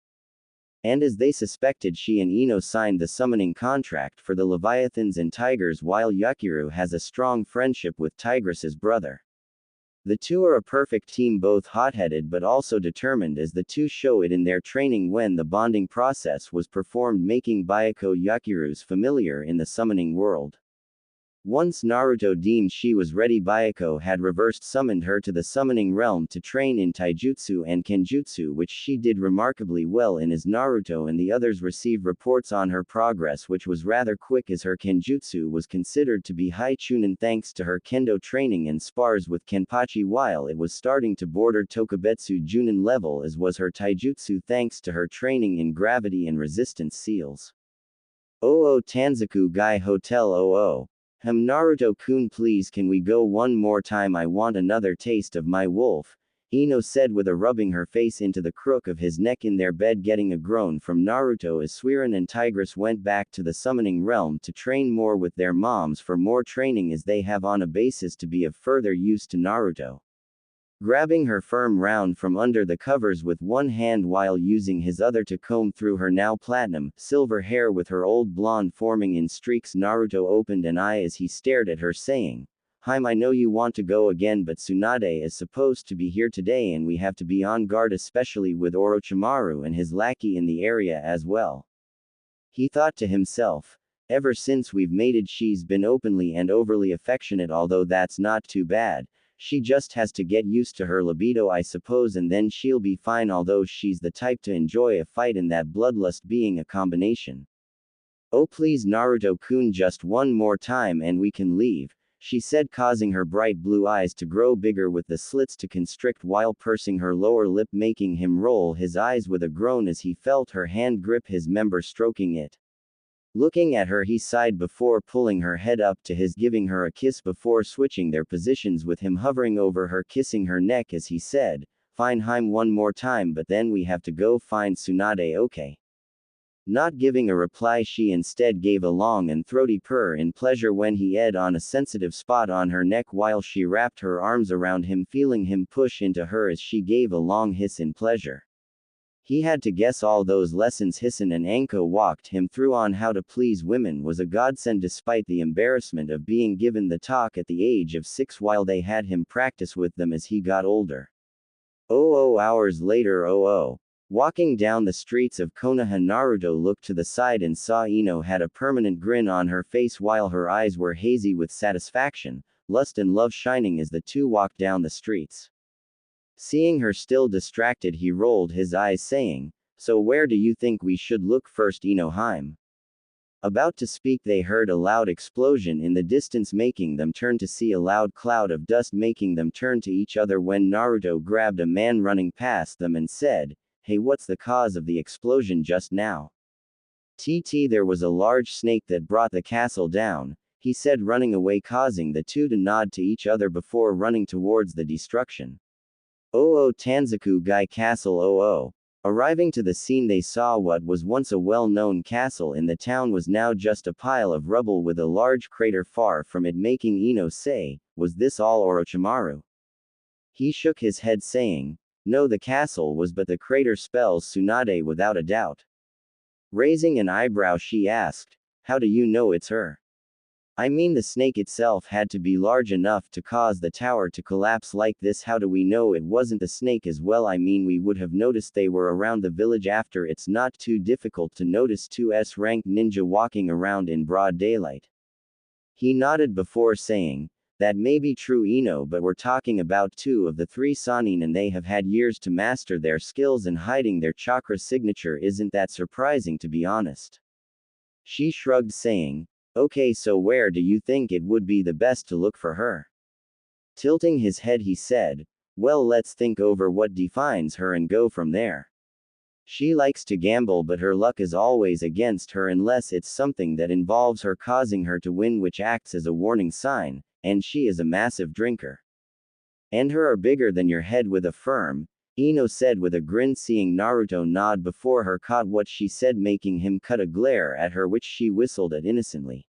And as they suspected, she and Ino signed the summoning contract for the Leviathans and Tigers, while Yakiru has a strong friendship with Tigress's brother. The two are a perfect team, both hot-headed but also determined, as the two show it in their training when the bonding process was performed, making Bayako Yakiru's familiar in the summoning world. Once Naruto deemed she was ready, Bayako had reversed summoned her to the summoning realm to train in taijutsu and kenjutsu, which she did remarkably well in, as Naruto and the others received reports on her progress, which was rather quick, as her kenjutsu was considered to be high chunin thanks to her kendo training and spars with kenpachi, while it was starting to border tokubetsu junin level, as was her taijutsu thanks to her training in gravity and resistance seals. Tanzaku Gai Hotel. Naruto-kun, please can we go one more time? I want another taste of my wolf, Ino said with a rubbing her face into the crook of his neck in their bed, getting a groan from Naruto as Suiran and Tigress went back to the summoning realm to train more with their moms for more training, as they have on a basis to be of further use to Naruto. Grabbing her firm round from under the covers with one hand while using his other to comb through her now platinum, silver hair with her old blonde forming in streaks, Naruto opened an eye as he stared at her, saying, "Haim, I know you want to go again, but Tsunade is supposed to be here today and we have to be on guard, especially with Orochimaru and his lackey in the area as well." He thought to himself, ever since we've mated she's been openly and overly affectionate, although that's not too bad. She just has to get used to her libido, I suppose, and then she'll be fine, although she's the type to enjoy a fight, and that bloodlust being a combination. "Oh please Naruto-kun, just one more time and we can leave," she said, causing her bright blue eyes to grow bigger with the slits to constrict while pursing her lower lip, making him roll his eyes with a groan as he felt her hand grip his member, stroking it. Looking at her, he sighed before pulling her head up to his, giving her a kiss before switching their positions with him hovering over her, kissing her neck as he said, "Fine Haim, one more time, but then we have to go find Tsunade, okay?" Not giving a reply, she instead gave a long and throaty purr in pleasure when he ed on a sensitive spot on her neck while she wrapped her arms around him, feeling him push into her as she gave a long hiss in pleasure. He had to guess all those lessons Hisan and Anko walked him through on how to please women was a godsend, despite the embarrassment of being given the talk at the age of 6 while they had him practice with them as he got older. Hours later. Walking down the streets of Konoha, Naruto looked to the side and saw Ino had a permanent grin on her face while her eyes were hazy with satisfaction, lust and love shining as the two walked down the streets. Seeing her still distracted, he rolled his eyes, saying, "So where do you think we should look first, Ino Haim?" About to speak, they heard a loud explosion in the distance, making them turn to see a loud cloud of dust, making them turn to each other when Naruto grabbed a man running past them and said, "Hey, what's the cause of the explosion just now?" There was a large snake that brought the castle down," he said, running away, causing the two to nod to each other before running towards the destruction. Tanzaku Gai Castle. Arriving to the scene, they saw what was once a well-known castle in the town was now just a pile of rubble with a large crater far from it, making Ino say, "Was this all Orochimaru?" He shook his head, saying, "No, the castle was, but the crater spells Tsunade without a doubt." Raising an eyebrow, she asked, "How do you know it's her?" "I mean, the snake itself had to be large enough to cause the tower to collapse like this. How do we know it wasn't the snake as well? I mean, we would have noticed they were around the village after. It's not too difficult to notice two S-ranked ninja walking around in broad daylight." He nodded before saying, "That may be true, Ino, but we're talking about 2 of the 3 Sannin and they have had years to master their skills, and hiding their chakra signature isn't that surprising, to be honest." She shrugged, saying, "Okay, so where do you think it would be the best to look for her?" Tilting his head, he said, "Well, let's think over what defines her and go from there. She likes to gamble, but her luck is always against her unless it's something that involves her causing her to win, which acts as a warning sign, and she is a massive drinker. And her are bigger than your head with a firm," Ino said with a grin, seeing Naruto nod before her caught what she said, making him cut a glare at her, which she whistled at innocently.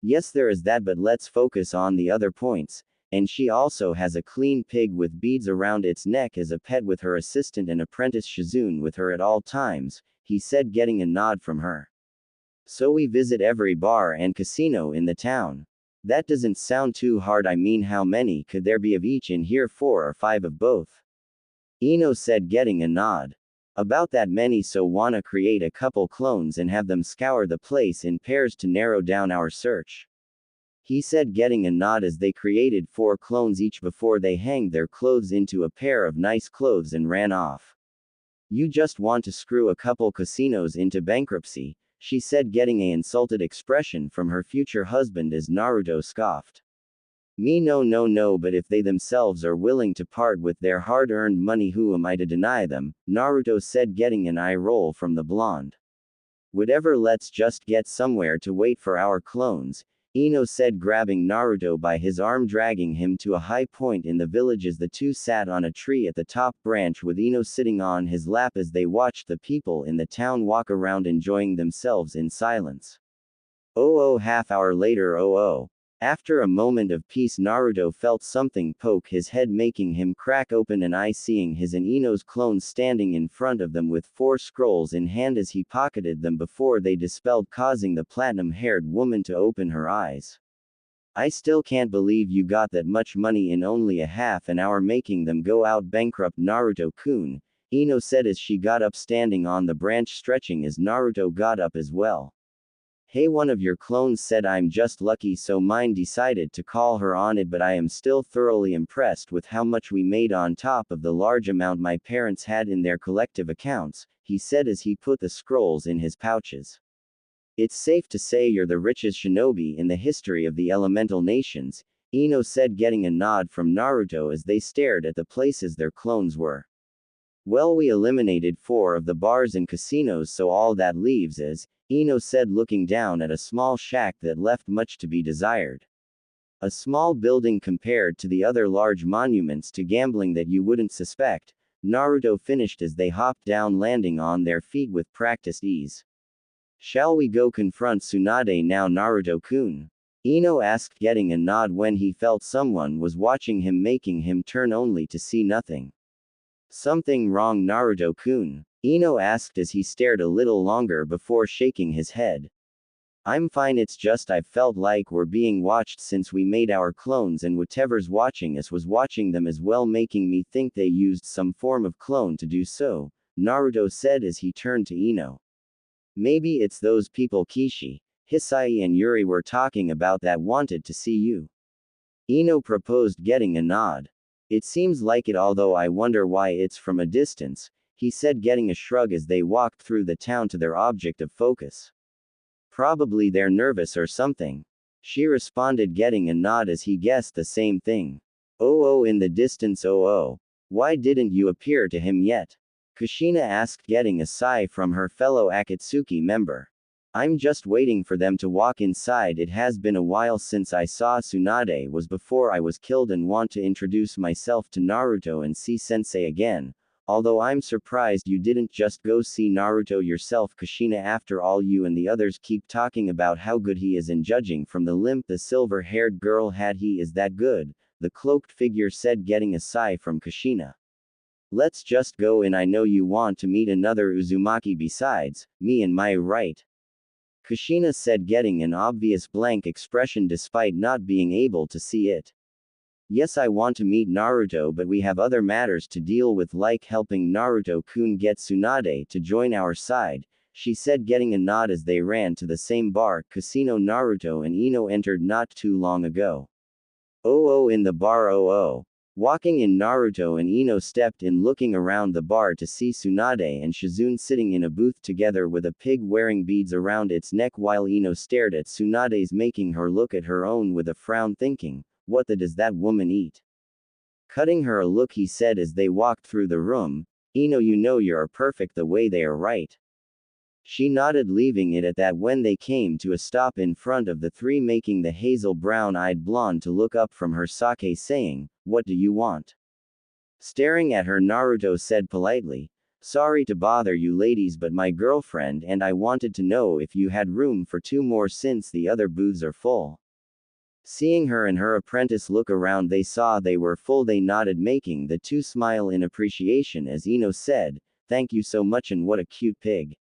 "Yes, there is that, but let's focus on the other points. And she also has a clean pig with beads around its neck as a pet, with her assistant and apprentice Shizune with her at all times," he said, getting a nod from her. So we visit every bar and casino in the town. That doesn't sound too hard. I mean, how many could there be of each in here? 4 or 5 of both. Ino said, getting a nod. About that many, so wanna create a couple clones and have them scour the place in pairs to narrow down our search. He said, getting a nod, as they created 4 clones each before they hanged their clothes into a pair of nice clothes and ran off. You just want to screw a couple casinos into bankruptcy, she said, getting an insulted expression from her future husband as Naruto scoffed. Me, no, but if they themselves are willing to part with their hard-earned money, who am I to deny them? Naruto said, getting an eye roll from the blonde. Whatever, let's just get somewhere to wait for our clones, Ino said, grabbing Naruto by his arm, dragging him to a high point in the village as the two sat on a tree at the top branch with Ino sitting on his lap as they watched the people in the town walk around enjoying themselves in silence. Half hour later. After a moment of peace, Naruto felt something poke his head, making him crack open an eye, seeing his and Ino's clones standing in front of them with 4 scrolls in hand as he pocketed them before they dispelled, causing the platinum-haired woman to open her eyes. I still can't believe you got that much money in only a half an hour, making them go out bankrupt, Naruto-kun, Ino said as she got up, standing on the branch, stretching as Naruto got up as well. Hey, one of your clones said I'm just lucky, so mine decided to call her on it, but I am still thoroughly impressed with how much we made on top of the large amount my parents had in their collective accounts, he said as he put the scrolls in his pouches. It's safe to say you're the richest shinobi in the history of the elemental nations, Ino said, getting a nod from Naruto as they stared at the places their clones were. Well, we eliminated 4 of the bars and casinos, so all that leaves is, Ino said, looking down at a small shack that left much to be desired. A small building compared to the other large monuments to gambling that you wouldn't suspect, Naruto finished as they hopped down, landing on their feet with practiced ease. Shall we go confront Tsunade now, Naruto-kun? Ino asked, getting a nod when he felt someone was watching him, making him turn only to see nothing. Something wrong, Naruto-kun? Ino asked as he stared a little longer before shaking his head. I'm fine, it's just I've felt like we're being watched since we made our clones, and whatever's watching us was watching them as well, making me think they used some form of clone to do so, Naruto said as he turned to Ino. Maybe it's those people Kishi, Hisai and Yuri were talking about that wanted to see you. Ino proposed, getting a nod. It seems like it, although I wonder why it's from a distance, he said, getting a shrug as they walked through the town to their object of focus. Probably they're nervous or something. She responded, getting a nod as he guessed the same thing. In the distance. Why didn't you appear to him yet? Kushina asked, getting a sigh from her fellow Akatsuki member. I'm just waiting for them to walk inside. It has been a while since I saw Tsunade, was before I was killed, and want to introduce myself to Naruto and see Sensei again. Although I'm surprised you didn't just go see Naruto yourself, Kushina. After all, you and the others keep talking about how good he is, and judging from the limp the silver-haired girl had, he is that good, the cloaked figure said, getting a sigh from Kushina. Let's just go in. I know you want to meet another Uzumaki besides me and my right? Kushina said, getting an obvious blank expression despite not being able to see it. Yes, I want to meet Naruto, but we have other matters to deal with, like helping Naruto-kun get Tsunade to join our side, she said, getting a nod as they ran to the same bar, casino Naruto and Ino entered not too long ago. In the bar. Walking in, Naruto and Ino stepped in, looking around the bar to see Tsunade and Shizune sitting in a booth together with a pig wearing beads around its neck, while Ino stared at Tsunade's, making her look at her own with a frown, thinking, what the does that woman eat? Cutting her a look, he said as they walked through the room, Ino, you know you're perfect the way they are, right? She nodded, leaving it at that when they came to a stop in front of the 3, making the hazel brown-eyed blonde to look up from her sake, saying, what do you want? Staring at her, Naruto said politely, sorry to bother you ladies, but my girlfriend and I wanted to know if you had room for 2 more since the other booths are full. Seeing her and her apprentice look around, they saw they were full. They nodded, making the 2 smile in appreciation as Ino said, thank you so much, and what a cute pig.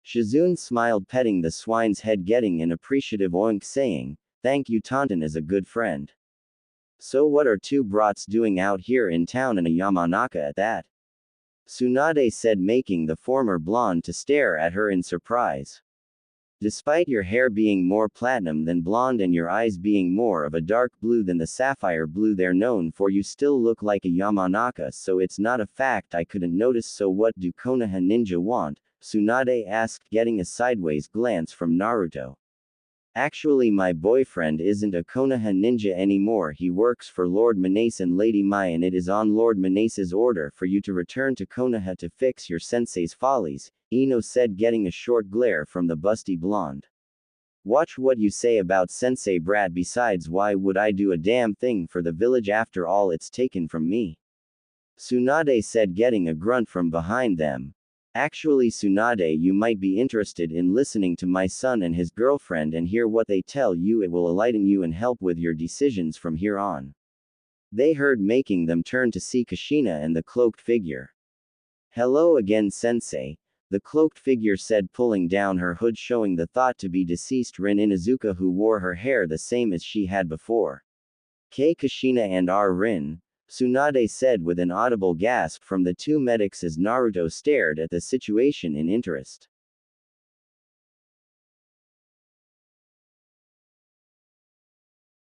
Shizune smiled, petting the swine's head, getting an appreciative oink, saying, "Thank you, Tonton is a good friend." "So what are two brats doing out here in town and a Yamanaka at that?" Tsunade said, making the former blonde to stare at her in surprise. "Despite your hair being more platinum than blonde and your eyes being more of a dark blue than the sapphire blue they're known for, you still look like a Yamanaka, so it's not a fact I couldn't notice. So what do Konoha ninja want?" Tsunade asked, getting a sideways glance from Naruto. "Actually, my boyfriend isn't a Konoha ninja anymore. He works for Lord Menace and Lady Mai, and it is on Lord Menace's order for you to return to Konoha to fix your sensei's follies," Ino said, getting a short glare from the busty blonde. "Watch what you say about sensei, brat. Besides, why would I do a damn thing for the village after all it's taken from me?" Tsunade said, getting a grunt from behind them. "Actually, Tsunade, you might be interested in listening to my son and his girlfriend and hear what they tell you. It will enlighten you and help with your decisions from here on." They heard, making them turn to see Kushina and the cloaked figure. "Hello again, sensei," the cloaked figure said, pulling down her hood, showing the thought to be deceased Rin Inuzuka, who wore her hair the same as she had before. "K Kushina and R Rin," Tsunade said with an audible gasp from the two medics as Naruto stared at the situation in interest.